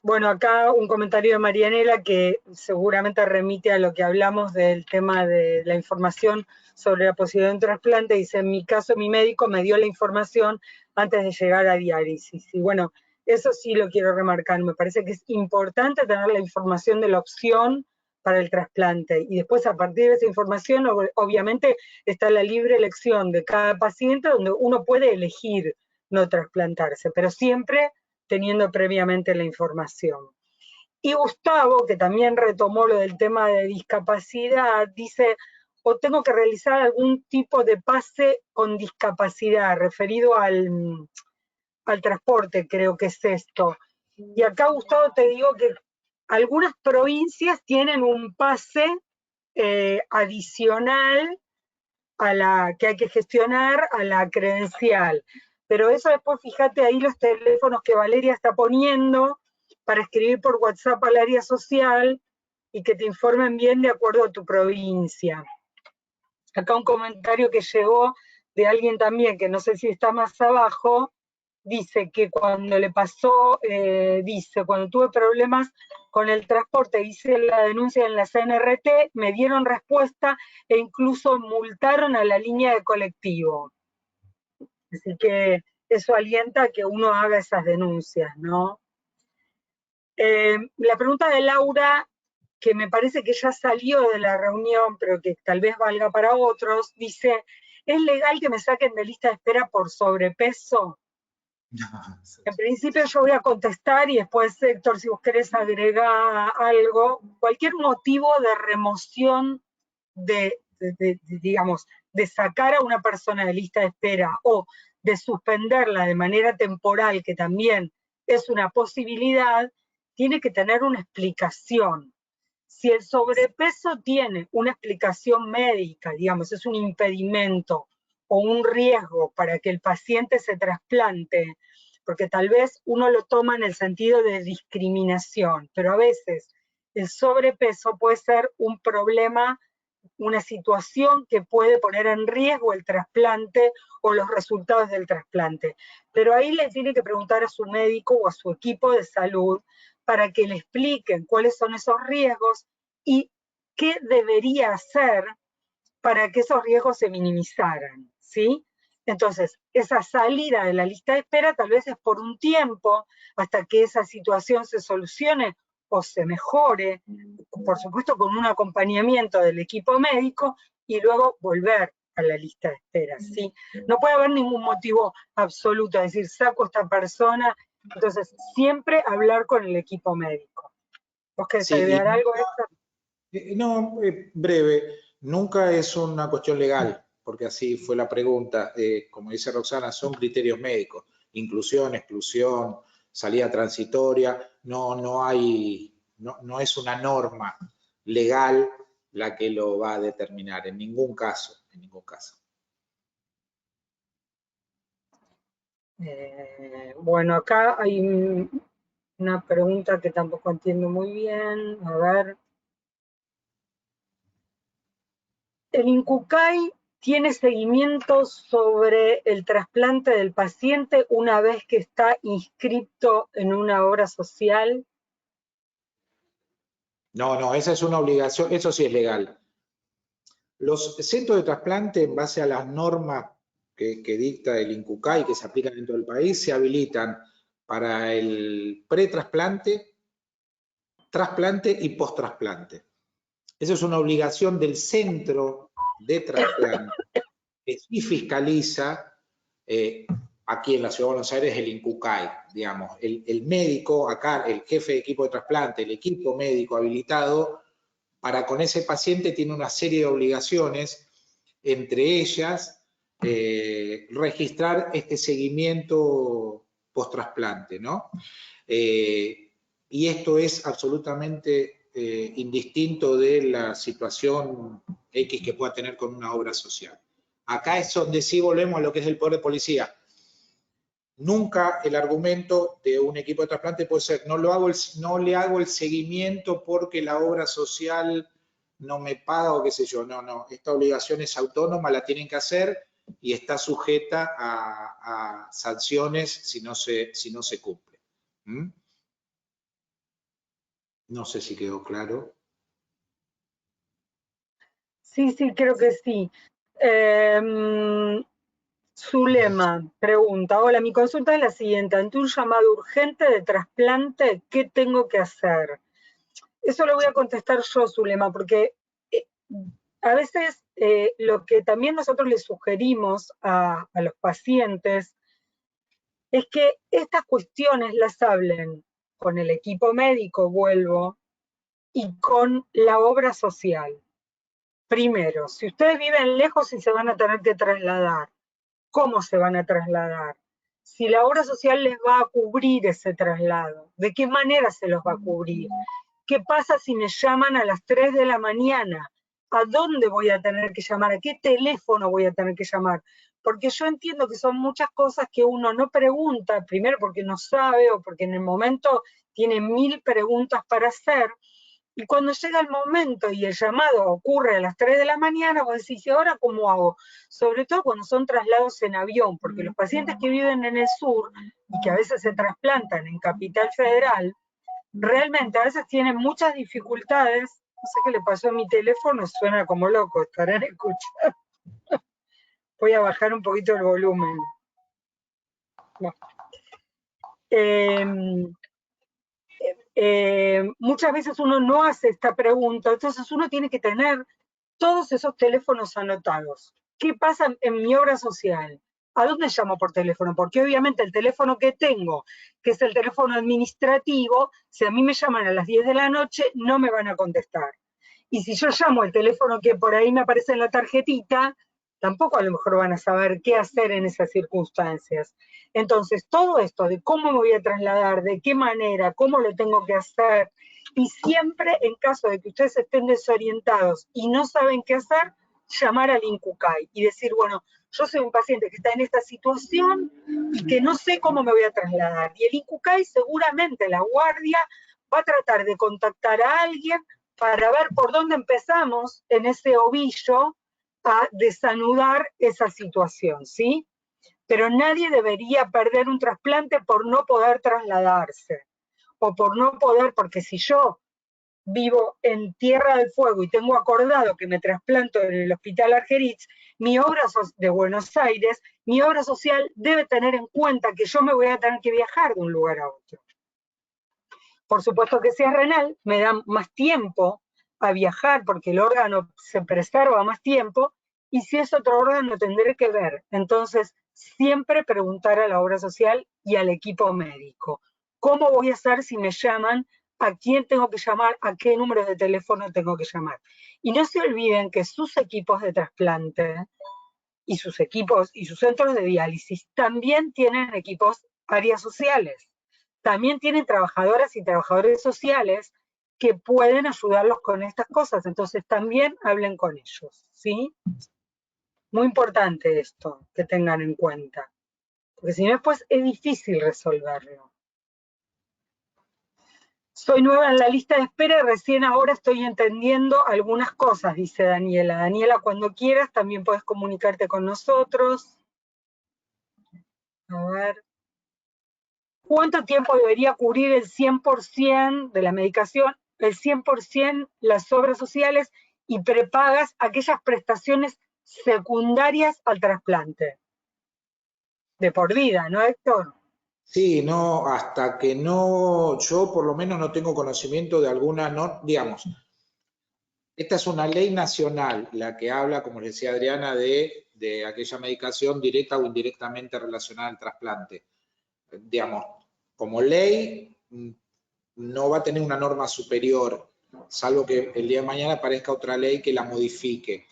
Bueno, acá un comentario de Marianela que seguramente remite a lo que hablamos del tema de la información sobre la posibilidad de un trasplante. Dice, en mi caso mi médico me dio la información antes de llegar a diálisis. Y bueno, eso sí lo quiero remarcar. Me parece que es importante tener la información de la opción para el trasplante. Y después a partir de esa información, obviamente, está la libre elección de cada paciente donde uno puede elegir no trasplantarse, pero siempre teniendo previamente la información. Y Gustavo, que también retomó lo del tema de discapacidad, dice, o tengo que realizar algún tipo de pase con discapacidad, referido al al transporte, creo que es esto. Y acá, Gustavo, te digo que algunas provincias tienen un pase adicional a la que hay que gestionar a la credencial. Pero eso después, fíjate ahí los teléfonos que Valeria está poniendo para escribir por WhatsApp al área social y que te informen bien de acuerdo a tu provincia. Acá un comentario que llegó de alguien también, que no sé si está más abajo, dice que cuando le pasó, cuando tuve problemas con el transporte, hice la denuncia en la CNRT, me dieron respuesta e incluso multaron a la línea de colectivo. Así que eso alienta a que uno haga esas denuncias, ¿no? La pregunta de Laura, que me parece que ya salió de la reunión, pero que tal vez valga para otros, dice, ¿es legal que me saquen de lista de espera por sobrepeso? En principio yo voy a contestar y después, Héctor, si vos querés agregar algo, cualquier motivo de remoción digamos, de sacar a una persona de lista de espera o de suspenderla de manera temporal, que también es una posibilidad, tiene que tener una explicación. Si el sobrepeso tiene una explicación médica, digamos, es un impedimento o un riesgo para que el paciente se trasplante, porque tal vez uno lo toma en el sentido de discriminación, pero a veces el sobrepeso puede ser un problema, una situación que puede poner en riesgo el trasplante o los resultados del trasplante. Pero ahí le tiene que preguntar a su médico o a su equipo de salud para que le expliquen cuáles son esos riesgos y qué debería hacer para que esos riesgos se minimizaran, ¿sí? Entonces, esa salida de la lista de espera tal vez es por un tiempo hasta que esa situación se solucione o se mejore, por supuesto con un acompañamiento del equipo médico, y luego volver a la lista de espera, ¿sí? No puede haber ningún motivo absoluto, es decir, saco a esta persona, entonces siempre hablar con el equipo médico. ¿Vos querés agregar algo, Héctor? No, breve. Nunca es una cuestión legal, porque así fue la pregunta. Como dice Roxana, son criterios médicos. Inclusión, exclusión, salida transitoria. No es una norma legal la que lo va a determinar, en ningún caso, en ningún caso. Bueno, acá hay una pregunta que tampoco entiendo muy bien. A ver. ¿El INCUCAI tiene seguimiento sobre el trasplante del paciente una vez que está inscrito en una obra social? No, esa es una obligación, eso sí es legal. Los centros de trasplante, en base a las normas que dicta el INCUCAI, que se aplican en todo el país, se habilitan para el pretrasplante, trasplante y post-trasplante. Esa es una obligación del centro de trasplante que sí fiscaliza aquí en la Ciudad de Buenos Aires el INCUCAI, digamos. El médico, acá el jefe de equipo de trasplante, el equipo médico habilitado, para con ese paciente tiene una serie de obligaciones, entre ellas registrar este seguimiento post-trasplante, ¿no? Y esto es absolutamente indistinto de la situación X que pueda tener con una obra social. Acá es donde sí volvemos a lo que es el poder de policía. Nunca el argumento de un equipo de trasplante puede ser no le hago el seguimiento porque la obra social no me paga o qué sé yo. No, esta obligación es autónoma, la tienen que hacer y está sujeta a sanciones si no se cumple. No sé si quedó claro. Sí, creo que sí. Zulema pregunta, hola, mi consulta es la siguiente, ante un llamado urgente de trasplante, ¿qué tengo que hacer? Eso lo voy a contestar yo, Zulema, porque a veces lo que también nosotros le sugerimos a los pacientes es que estas cuestiones las hablen con el equipo médico, vuelvo, y con la obra social. Primero, si ustedes viven lejos y se van a tener que trasladar, ¿cómo se van a trasladar? si la obra social les va a cubrir ese traslado, de qué manera se los va a cubrir, qué pasa si me llaman a las 3 de la mañana, a dónde voy a tener que llamar, a qué teléfono voy a tener que llamar, porque yo entiendo que son muchas cosas que uno no pregunta, primero porque no sabe o porque en el momento tiene 1000 preguntas para hacer, y cuando llega el momento y el llamado ocurre a las 3 de la mañana, vos decís, ¿y ahora cómo hago? Sobre todo cuando son traslados en avión, porque los pacientes que viven en el sur y que a veces se trasplantan en Capital Federal, realmente a veces tienen muchas dificultades. No sé qué le pasó a mi teléfono, suena como loco, estarán escuchando. Voy a bajar un poquito el volumen. No. Muchas veces uno no hace esta pregunta, entonces uno tiene que tener todos esos teléfonos anotados. ¿Qué pasa en mi obra social? ¿A dónde llamo por teléfono? Porque obviamente el teléfono que tengo, que es el teléfono administrativo, si a mí me llaman a las 10 de la noche, no me van a contestar. Y si yo llamo el teléfono que por ahí me aparece en la tarjetita, tampoco a lo mejor van a saber qué hacer en esas circunstancias. Entonces, todo esto de cómo me voy a trasladar, de qué manera, cómo lo tengo que hacer, y siempre en caso de que ustedes estén desorientados y no saben qué hacer, llamar al INCUCAI y decir, bueno, yo soy un paciente que está en esta situación y que no sé cómo me voy a trasladar. Y el INCUCAI seguramente, la guardia, va a tratar de contactar a alguien para ver por dónde empezamos en ese ovillo a desanudar esa situación, ¿sí? Pero nadie debería perder un trasplante por no poder trasladarse, o por no poder, porque si yo vivo en Tierra del Fuego y tengo acordado que me trasplanto en el Hospital Argerich, mi obra de Buenos Aires, mi obra social debe tener en cuenta que yo me voy a tener que viajar de un lugar a otro. Por supuesto que si es renal, me da más tiempo a viajar porque el órgano se preserva más tiempo, y si es otro órgano tendré que ver. Entonces, siempre preguntar a la obra social y al equipo médico. ¿Cómo voy a hacer si me llaman? ¿A quién tengo que llamar? ¿A qué número de teléfono tengo que llamar? Y no se olviden que sus equipos de trasplante y sus equipos y sus centros de diálisis también tienen equipos áreas sociales. También tienen trabajadoras y trabajadores sociales que pueden ayudarlos con estas cosas. Entonces también hablen con ellos, ¿sí? Muy importante esto, que tengan en cuenta. Porque si no, después es difícil resolverlo. Soy nueva en la lista de espera y recién ahora estoy entendiendo algunas cosas, dice Daniela. Daniela, cuando quieras también puedes comunicarte con nosotros. A ver. ¿Cuánto tiempo debería cubrir el 100% de la medicación, el 100% las obras sociales y prepagas aquellas prestaciones secundarias al trasplante? De por vida, ¿no, Héctor? Sí, no, hasta que no, yo por lo menos no tengo conocimiento de alguna, no, digamos, esta es una ley nacional, la que habla, como les decía Adriana, de aquella medicación directa o indirectamente relacionada al trasplante. Digamos, como ley, no va a tener una norma superior, salvo que el día de mañana aparezca otra ley que la modifique.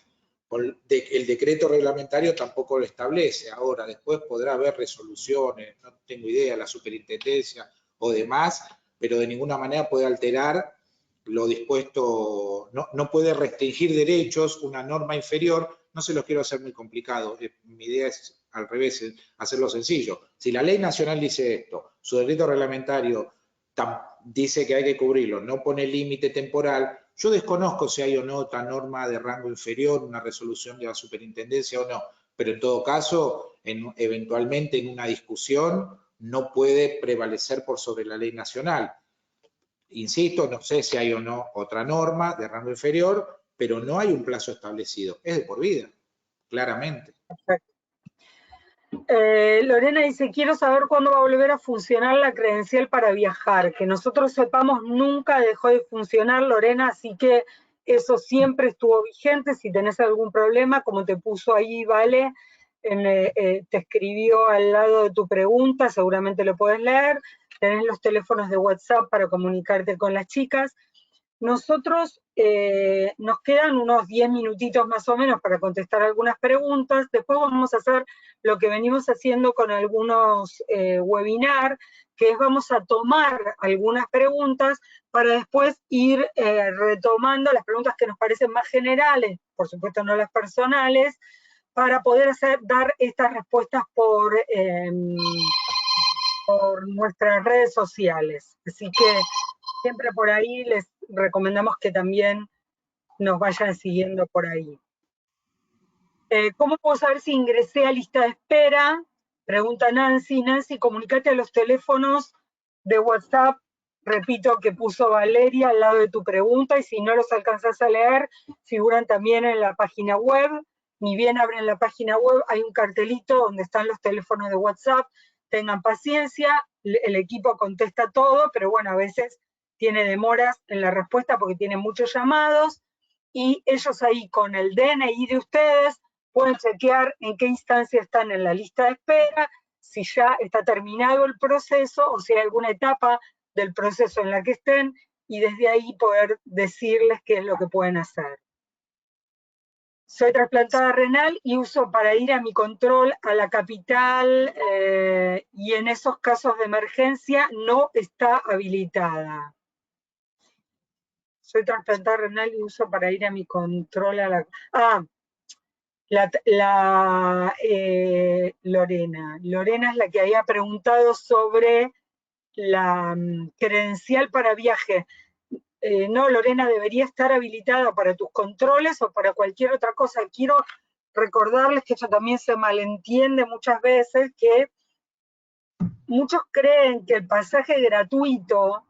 El decreto reglamentario tampoco lo establece. Ahora, después podrá haber resoluciones, no tengo idea, la superintendencia o demás, pero de ninguna manera puede alterar lo dispuesto, no puede restringir derechos, una norma inferior. No se los quiero hacer muy complicado, mi idea es al revés, hacerlo sencillo. Si la ley nacional dice esto, su decreto reglamentario dice que hay que cubrirlo, no pone límite temporal, yo desconozco si hay o no otra norma de rango inferior, una resolución de la superintendencia o no, pero en todo caso, eventualmente en una discusión no puede prevalecer por sobre la ley nacional. Insisto, no sé si hay o no otra norma de rango inferior, pero no hay un plazo establecido, es de por vida, claramente. Perfecto. Lorena dice, quiero saber cuándo va a volver a funcionar la credencial para viajar. Que nosotros sepamos, nunca dejó de funcionar, Lorena, así que eso siempre estuvo vigente. Si tenés algún problema, como te puso ahí, Vale, te escribió al lado de tu pregunta, seguramente lo podés leer. Tenés los teléfonos de WhatsApp para comunicarte con las chicas. Nosotros nos quedan unos 10 minutitos más o menos para contestar algunas preguntas. Después vamos a hacer lo que venimos haciendo con algunos webinars, que es vamos a tomar algunas preguntas para después ir retomando las preguntas que nos parecen más generales, por supuesto no las personales, para poder dar estas respuestas por nuestras redes sociales. Así que siempre por ahí les recomendamos que también nos vayan siguiendo por ahí. ¿Cómo puedo saber si ingresé a lista de espera? Pregunta Nancy. Nancy, comunícate a los teléfonos de WhatsApp, repito, que puso Valeria al lado de tu pregunta, y si no los alcanzás a leer, figuran también en la página web. Ni bien abren la página web, hay un cartelito donde están los teléfonos de WhatsApp. Tengan paciencia, el equipo contesta todo, pero bueno, a veces tiene demoras en la respuesta porque tiene muchos llamados, y ellos ahí con el DNI de ustedes pueden chequear en qué instancia están en la lista de espera, si ya está terminado el proceso o si hay alguna etapa del proceso en la que estén, y desde ahí poder decirles qué es lo que pueden hacer. Soy trasplantada renal y uso para ir a mi control a la capital, y en esos casos de emergencia no está habilitada. Soy trasplantada renal y uso para ir a mi control a la... Lorena. Lorena es la que había preguntado sobre la credencial para viaje. No, Lorena, debería estar habilitada para tus controles o para cualquier otra cosa. Quiero recordarles que eso también se malentiende muchas veces, que muchos creen que el pasaje gratuito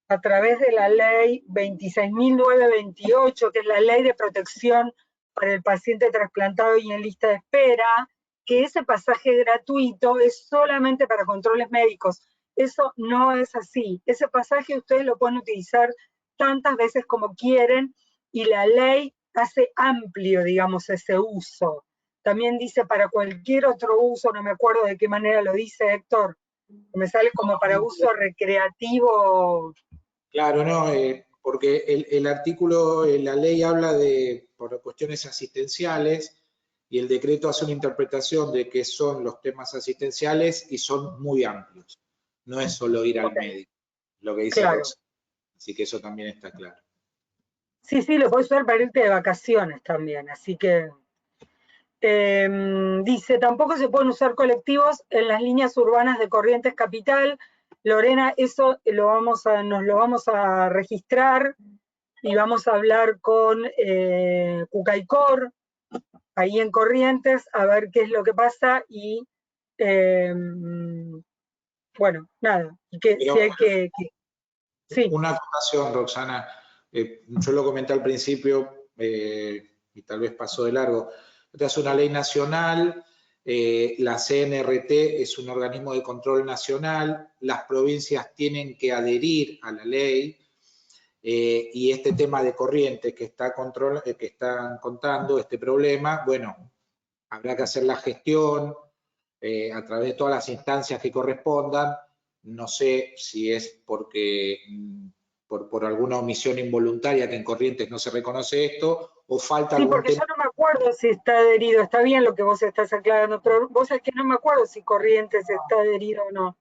a través de la ley 26.928, que es la ley de protección para el paciente trasplantado y en lista de espera, que ese pasaje gratuito es solamente para controles médicos. Eso no es así. Ese pasaje ustedes lo pueden utilizar tantas veces como quieren, y la ley hace amplio, digamos, ese uso. También dice para cualquier otro uso, no me acuerdo de qué manera lo dice Héctor, me sale como para uso recreativo. Claro, no, porque el artículo, la ley habla de por cuestiones asistenciales, y el decreto hace una interpretación de qué son los temas asistenciales y son muy amplios. No es solo ir al médico, lo que dice Claro. Rosa. Así que eso también está claro. Sí, sí, lo puedes usar para irte de vacaciones también, así que... dice, tampoco se pueden usar colectivos en las líneas urbanas de Corrientes Capital. Lorena, eso nos lo vamos a registrar y vamos a hablar con Cucaicor, ahí en Corrientes, a ver qué es lo que pasa, y bueno, nada, que si hay que... Sí. Una acotación, Roxana, yo lo comenté al principio y tal vez pasó de largo. Esta es una ley nacional, la CNRT es un organismo de control nacional, las provincias tienen que adherir a la ley, y este tema de Corrientes que están contando, este problema, bueno, habrá que hacer la gestión a través de todas las instancias que correspondan. No sé si es porque por alguna omisión involuntaria que en Corrientes no se reconoce esto, o falta algún porque tema. yo no me acuerdo si está adherido, está bien lo que vos estás aclarando, pero vos es que no me acuerdo si Corrientes está adherido o no.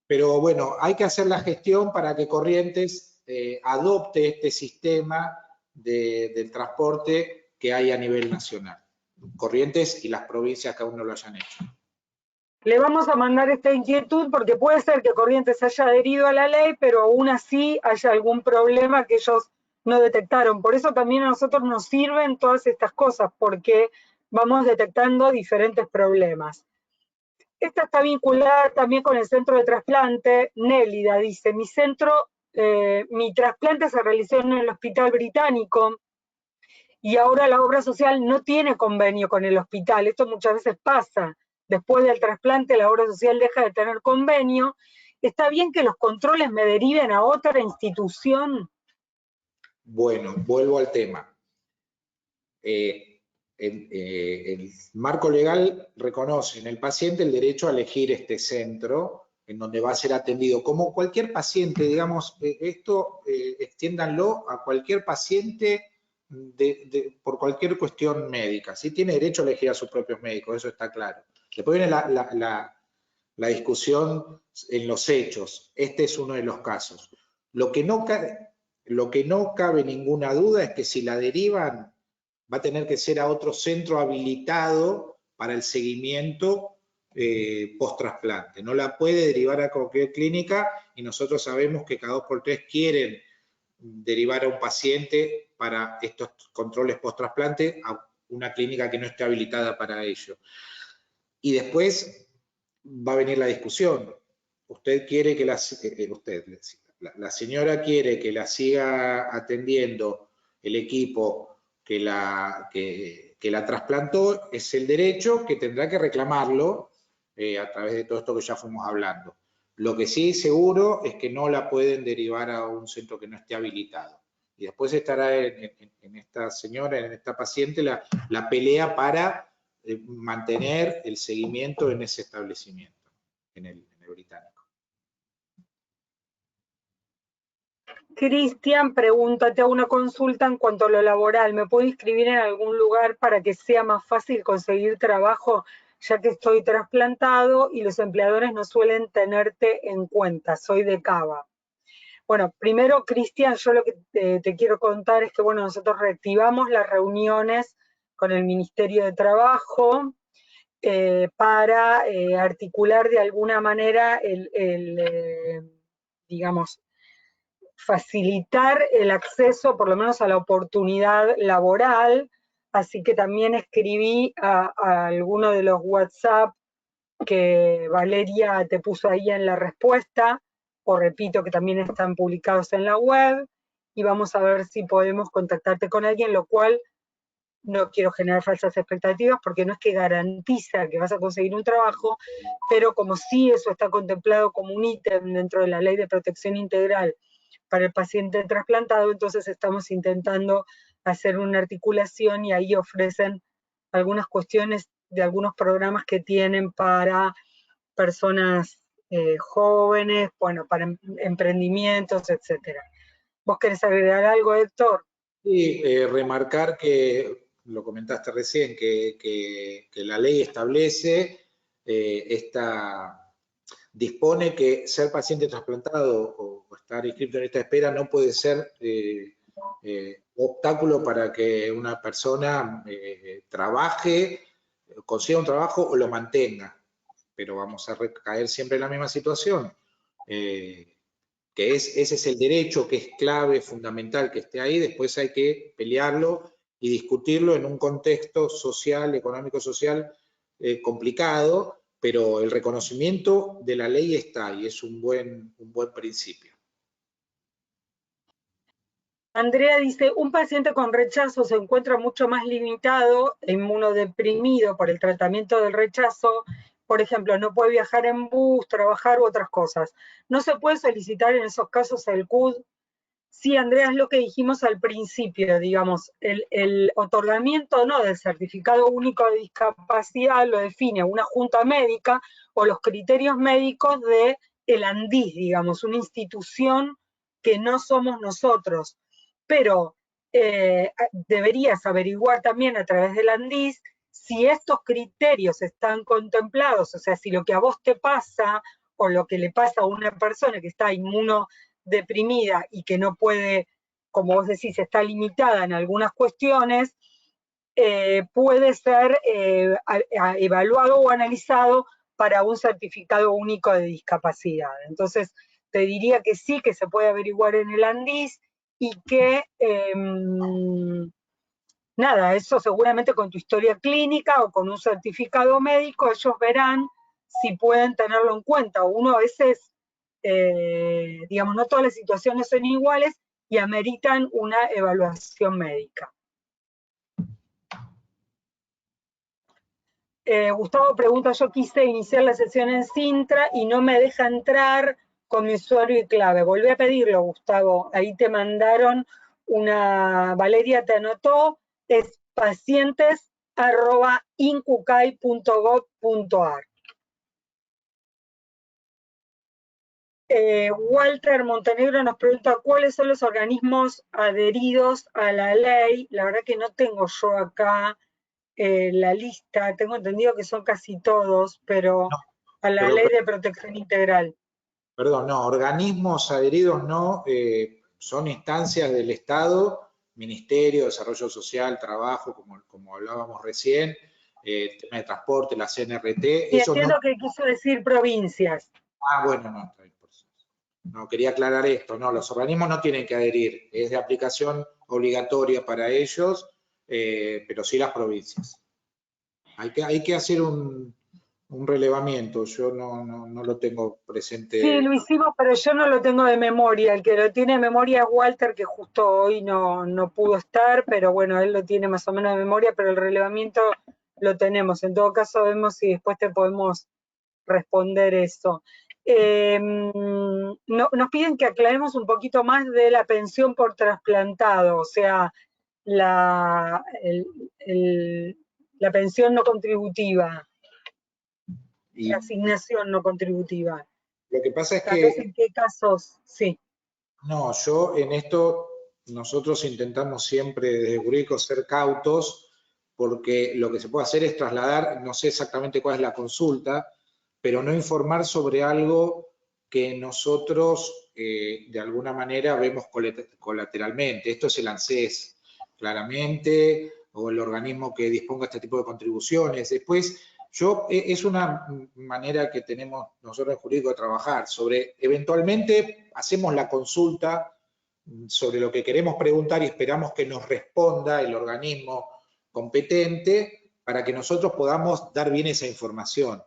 Pero bueno, hay que hacer la gestión para que Corrientes adopte este sistema del transporte que hay a nivel nacional. Corrientes y las provincias que aún no lo hayan hecho. Le vamos a mandar esta inquietud porque puede ser que Corrientes haya adherido a la ley, pero aún así haya algún problema que ellos no detectaron. Por eso también a nosotros nos sirven todas estas cosas, porque vamos detectando diferentes problemas. Esta está vinculada también con el centro de trasplante. Nélida dice, mi trasplante se realizó en el Hospital Británico y ahora la obra social no tiene convenio con el hospital. Esto muchas veces pasa. Después del trasplante la obra social deja de tener convenio. ¿Está bien que los controles me deriven a otra institución? Bueno, vuelvo al tema. El marco legal reconoce en el paciente el derecho a elegir este centro en donde va a ser atendido, como cualquier paciente, digamos, esto extiéndanlo a cualquier paciente por cualquier cuestión médica. Sí tiene derecho a elegir a sus propios médicos, eso está claro. Después viene la discusión en los hechos. Este es uno de los casos. Lo que no cabe ninguna duda es que si la derivan, va a tener que ser a otro centro habilitado para el seguimiento post-trasplante. No la puede derivar a cualquier clínica y nosotros sabemos que cada 2x3 quieren derivar a un paciente para estos controles post-trasplante a una clínica que no esté habilitada para ello. Y después va a venir la discusión. Usted quiere que la señora quiere que la siga atendiendo el equipo que la trasplantó, es el derecho que tendrá que reclamarlo a través de todo esto que ya fuimos hablando. Lo que sí seguro es que no la pueden derivar a un centro que no esté habilitado. Y después estará en esta señora, en esta paciente, la pelea para mantener el seguimiento en ese establecimiento, en el británico. Cristian pregunta, te hago una consulta en cuanto a lo laboral. ¿Me puedo inscribir en algún lugar para que sea más fácil conseguir trabajo, ya que estoy trasplantado y los empleadores no suelen tenerte en cuenta? Soy de Cava. Bueno, primero, Cristian, yo lo que te quiero contar es que, bueno, nosotros reactivamos las reuniones con el Ministerio de Trabajo para articular de alguna manera digamos, facilitar el acceso, por lo menos a la oportunidad laboral, así que también escribí a alguno de los WhatsApp que Valeria te puso ahí en la respuesta, o repito que también están publicados en la web, y vamos a ver si podemos contactarte con alguien, lo cual no quiero generar falsas expectativas porque no es que garantiza que vas a conseguir un trabajo, pero como sí eso está contemplado como un ítem dentro de la Ley de Protección Integral para el paciente trasplantado, entonces estamos intentando hacer una articulación y ahí ofrecen algunas cuestiones de algunos programas que tienen para personas jóvenes, bueno, para emprendimientos, etcétera. ¿Vos querés agregar algo, Héctor? Sí, remarcar que, lo comentaste recién, que la ley establece, dispone que ser paciente trasplantado o estar inscrito en esta espera no puede ser obstáculo para que una persona trabaje, consiga un trabajo o lo mantenga. Pero vamos a recaer siempre en la misma situación. Ese es el derecho que es clave, fundamental que esté ahí, después hay que pelearlo y discutirlo en un contexto social, económico-social complicado, pero el reconocimiento de la ley está y es un buen principio. Andrea dice, un paciente con rechazo se encuentra mucho más limitado e inmunodeprimido por el tratamiento del rechazo. Por ejemplo, no puede viajar en bus, trabajar u otras cosas. ¿No se puede solicitar en esos casos el CUD? Sí, Andrea, es lo que dijimos al principio, digamos, el otorgamiento no del certificado único de discapacidad lo define una junta médica o los criterios médicos del ANDIS, digamos, una institución que no somos nosotros. Pero deberías averiguar también a través del ANDIS si estos criterios están contemplados, o sea, si lo que a vos te pasa o lo que le pasa a una persona que está inmunodeprimida y que no puede, como vos decís, está limitada en algunas cuestiones, puede ser evaluado o analizado para un certificado único de discapacidad. Entonces, te diría que sí, que se puede averiguar en el ANDIS y que, nada, eso seguramente con tu historia clínica o con un certificado médico, ellos verán si pueden tenerlo en cuenta. Uno a veces, digamos, no todas las situaciones son iguales y ameritan una evaluación médica. Gustavo pregunta, yo quise iniciar la sesión en Sintra y no me deja entrar con mi usuario y clave. Volví a pedirlo, Gustavo. Ahí te mandaron Valeria te anotó, es pacientes@incucay.gov.ar. Walter Montenegro nos pregunta cuáles son los organismos adheridos a la ley. La verdad que no tengo yo acá la lista, tengo entendido que son casi todos, pero No, a la ley de protección integral. Perdón, no, organismos adheridos no, son instancias del Estado, Ministerio, Desarrollo Social, Trabajo, como hablábamos recién, tema de transporte, la CNRT, Y esos no. entiendo que quiso decir provincias. Ah, bueno, no, está bien, por eso. No, quería aclarar esto, no, los organismos no tienen que adherir, es de aplicación obligatoria para ellos, pero sí las provincias. Hay que hacer un relevamiento, yo no lo tengo presente. Sí, lo hicimos, pero yo no lo tengo de memoria. El que lo tiene de memoria es Walter, que justo hoy no pudo estar, pero bueno, él lo tiene más o menos de memoria, pero el relevamiento lo tenemos. En todo caso, vemos si después te podemos responder eso. Nos piden que aclaremos un poquito más de la pensión por trasplantado, o sea, la pensión no contributiva, Y la asignación no contributiva. lo que pasa es Tal vez que, en qué casos, sí. no, yo en esto, nosotros intentamos siempre desde Jurídico ser cautos, porque lo que se puede hacer es trasladar, no sé exactamente cuál es la consulta, pero no informar sobre algo que nosotros de alguna manera vemos colateralmente. Esto es el ANSES, claramente, o el organismo que disponga este tipo de contribuciones. Después, es una manera que tenemos nosotros en Jurídico de trabajar sobre, eventualmente hacemos la consulta sobre lo que queremos preguntar y esperamos que nos responda el organismo competente para que nosotros podamos dar bien esa información,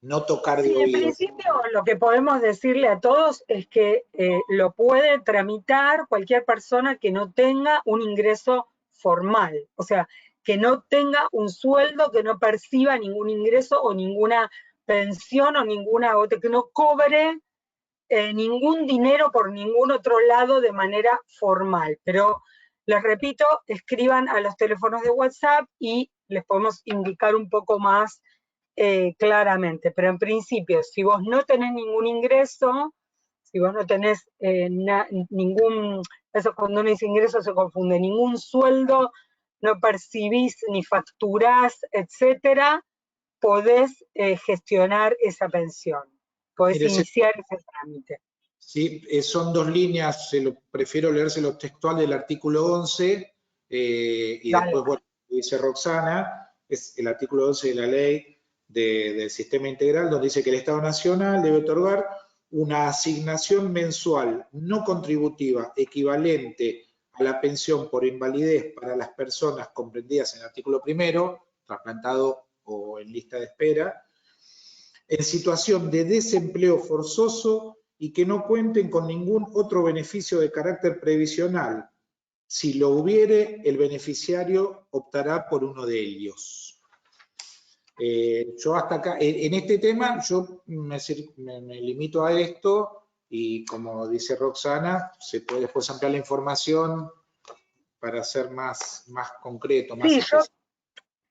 no tocar de Sí, en oído. principio lo que podemos decirle a todos es que lo puede tramitar cualquier persona que no tenga un ingreso formal, o sea, que no tenga un sueldo, que no perciba ningún ingreso o ninguna pensión o ninguna otra, que no cobre ningún dinero por ningún otro lado de manera formal. Pero les repito, escriban a los teléfonos de WhatsApp y les podemos indicar un poco más claramente. Pero en principio, si vos no tenés ningún ingreso, si vos no tenés ningún, eso cuando uno dice ingreso se confunde, ningún sueldo, no percibís ni facturás, etcétera, podés gestionar esa pensión. Podés Mire, iniciar ese trámite. sí, son dos líneas, prefiero leérselo textual del artículo 11 y Dale. después, bueno, dice Roxana, es el artículo 11 de la ley del sistema integral, donde dice que el Estado Nacional debe otorgar una asignación mensual no contributiva equivalente a la pensión por invalidez para las personas comprendidas en el artículo primero, trasplantado o en lista de espera, en situación de desempleo forzoso y que no cuenten con ningún otro beneficio de carácter previsional. Si lo hubiere, el beneficiario optará por uno de ellos. Yo hasta acá, en este tema, yo me limito a esto y como dice Roxana, se puede después ampliar la información para ser más concreto, más Sí, yo específico.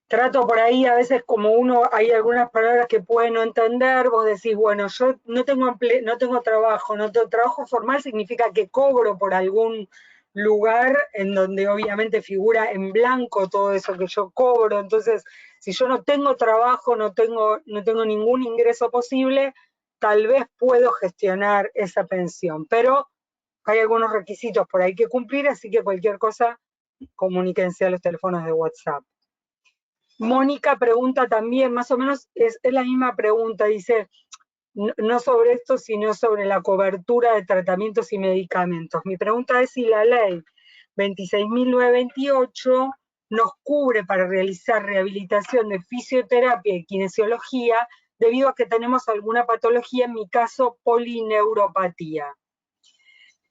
trato por ahí, a veces como uno, hay algunas palabras que puede no entender, vos decís, bueno, yo no tengo no tengo trabajo, no tengo trabajo formal, significa que cobro por algún lugar en donde obviamente figura en blanco todo eso que yo cobro, entonces si yo no tengo trabajo, no tengo ningún ingreso posible, tal vez puedo gestionar esa pensión, pero hay algunos requisitos por ahí que cumplir, así que cualquier cosa, comuníquense a los teléfonos de WhatsApp. Mónica pregunta también, más o menos es la misma pregunta, dice, no sobre esto, sino sobre la cobertura de tratamientos y medicamentos. Mi pregunta es si la ley 26.928 nos cubre para realizar rehabilitación de fisioterapia y kinesiología debido a que tenemos alguna patología, en mi caso polineuropatía.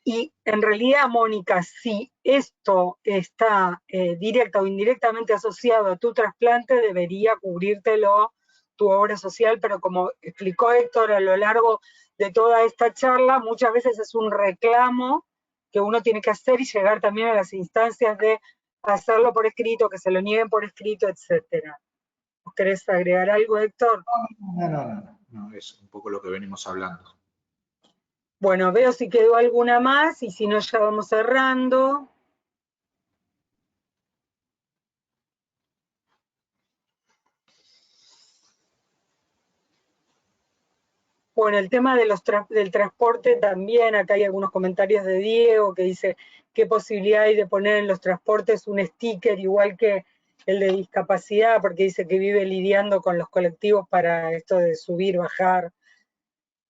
Y en realidad, Mónica, si esto está directa o indirectamente asociado a tu trasplante, debería cubrírtelo tu obra social, pero como explicó Héctor a lo largo de toda esta charla, muchas veces es un reclamo que uno tiene que hacer y llegar también a las instancias de hacerlo por escrito, que se lo nieguen por escrito, etcétera. ¿Querés agregar algo, Héctor? No, es un poco lo que venimos hablando. Bueno, veo si quedó alguna más y si no ya vamos cerrando. Bueno, el tema de del transporte también, acá hay algunos comentarios de Diego que dice qué posibilidad hay de poner en los transportes un sticker igual que el de discapacidad, porque dice que vive lidiando con los colectivos para esto de subir, bajar.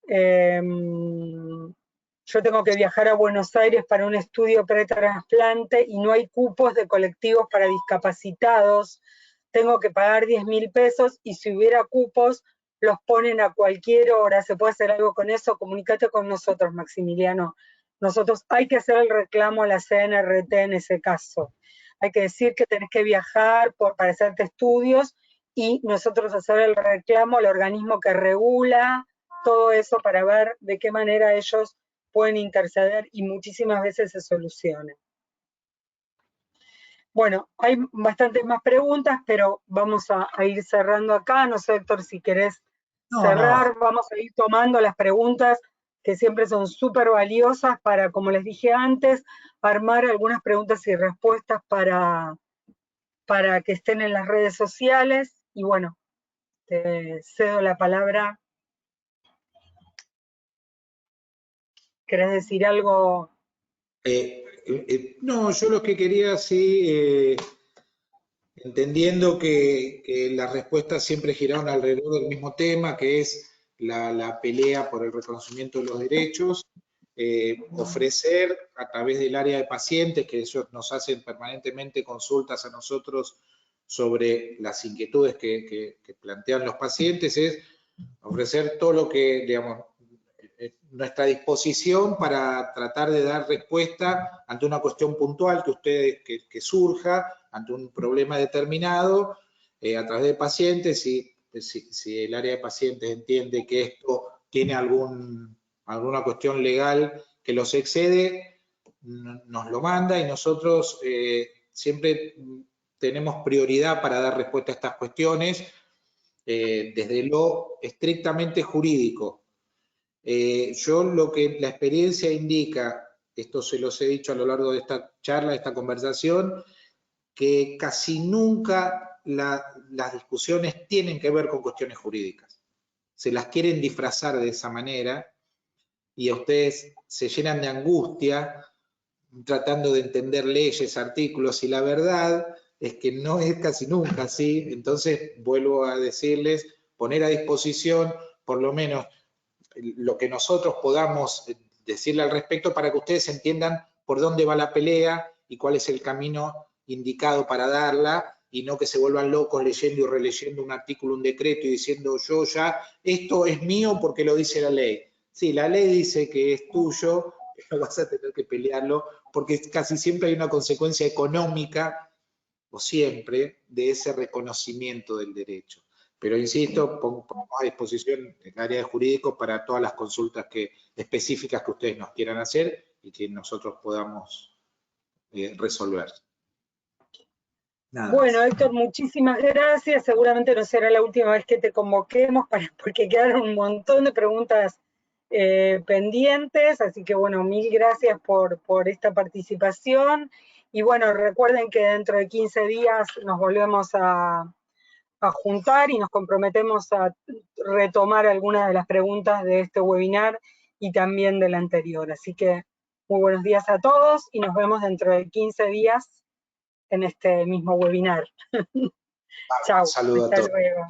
Yo tengo que viajar a Buenos Aires para un estudio pretrasplante y no hay cupos de colectivos para discapacitados. Tengo que pagar 10.000 pesos y si hubiera cupos, los ponen a cualquier hora. ¿Se puede hacer algo con eso? Comunícate con nosotros, Maximiliano. Nosotros hay que hacer el reclamo a la CNRT en ese caso. Hay que decir que tenés que viajar para hacerte estudios y nosotros hacer el reclamo al organismo que regula todo eso para ver de qué manera ellos pueden interceder y muchísimas veces se soluciona. Bueno, hay bastantes más preguntas, pero vamos a ir cerrando acá. No sé, Héctor, si querés cerrar, vamos a ir tomando las preguntas que siempre son súper valiosas para, como les dije antes, armar algunas preguntas y respuestas para que estén en las redes sociales. Y bueno, te cedo la palabra. ¿Querés decir algo? No, yo lo que quería, sí, entendiendo que las respuestas siempre giraron alrededor del mismo tema, que es la pelea por el reconocimiento de los derechos, ofrecer a través del área de pacientes, que ellos nos hacen permanentemente consultas a nosotros sobre las inquietudes que plantean los pacientes, es ofrecer todo lo que, digamos, nuestra disposición para tratar de dar respuesta ante una cuestión puntual que surja, ante un problema determinado, a través de pacientes, si el área de pacientes entiende que esto tiene alguna cuestión legal que los excede, nos lo manda y nosotros siempre tenemos prioridad para dar respuesta a estas cuestiones desde lo estrictamente jurídico. Yo lo que la experiencia indica, esto se los he dicho a lo largo de esta charla, de esta conversación, que casi nunca las discusiones tienen que ver con cuestiones jurídicas. Se las quieren disfrazar de esa manera y a ustedes se llenan de angustia tratando de entender leyes, artículos, y la verdad es que no es casi nunca así. Entonces, vuelvo a decirles, poner a disposición por lo menos lo que nosotros podamos decirle al respecto para que ustedes entiendan por dónde va la pelea y cuál es el camino indicado para darla, y no que se vuelvan locos leyendo y releyendo un artículo, un decreto y diciendo yo ya, esto es mío porque lo dice la ley. Sí, la ley dice que es tuyo, pero vas a tener que pelearlo porque casi siempre hay una consecuencia económica, o siempre, de ese reconocimiento del derecho. Pero insisto, ponemos a disposición el área de jurídico para todas las consultas específicas que ustedes nos quieran hacer y que nosotros podamos resolver. Nada bueno, más. Héctor, muchísimas gracias. Seguramente no será la última vez que te convoquemos porque quedaron un montón de preguntas pendientes. Así que bueno, mil gracias por esta participación. Y bueno, recuerden que dentro de 15 días nos volvemos a juntar y nos comprometemos a retomar algunas de las preguntas de este webinar y también del anterior. Así que muy buenos días a todos y nos vemos dentro de 15 días en este mismo webinar. Chao. Saludos a todos. Hasta luego.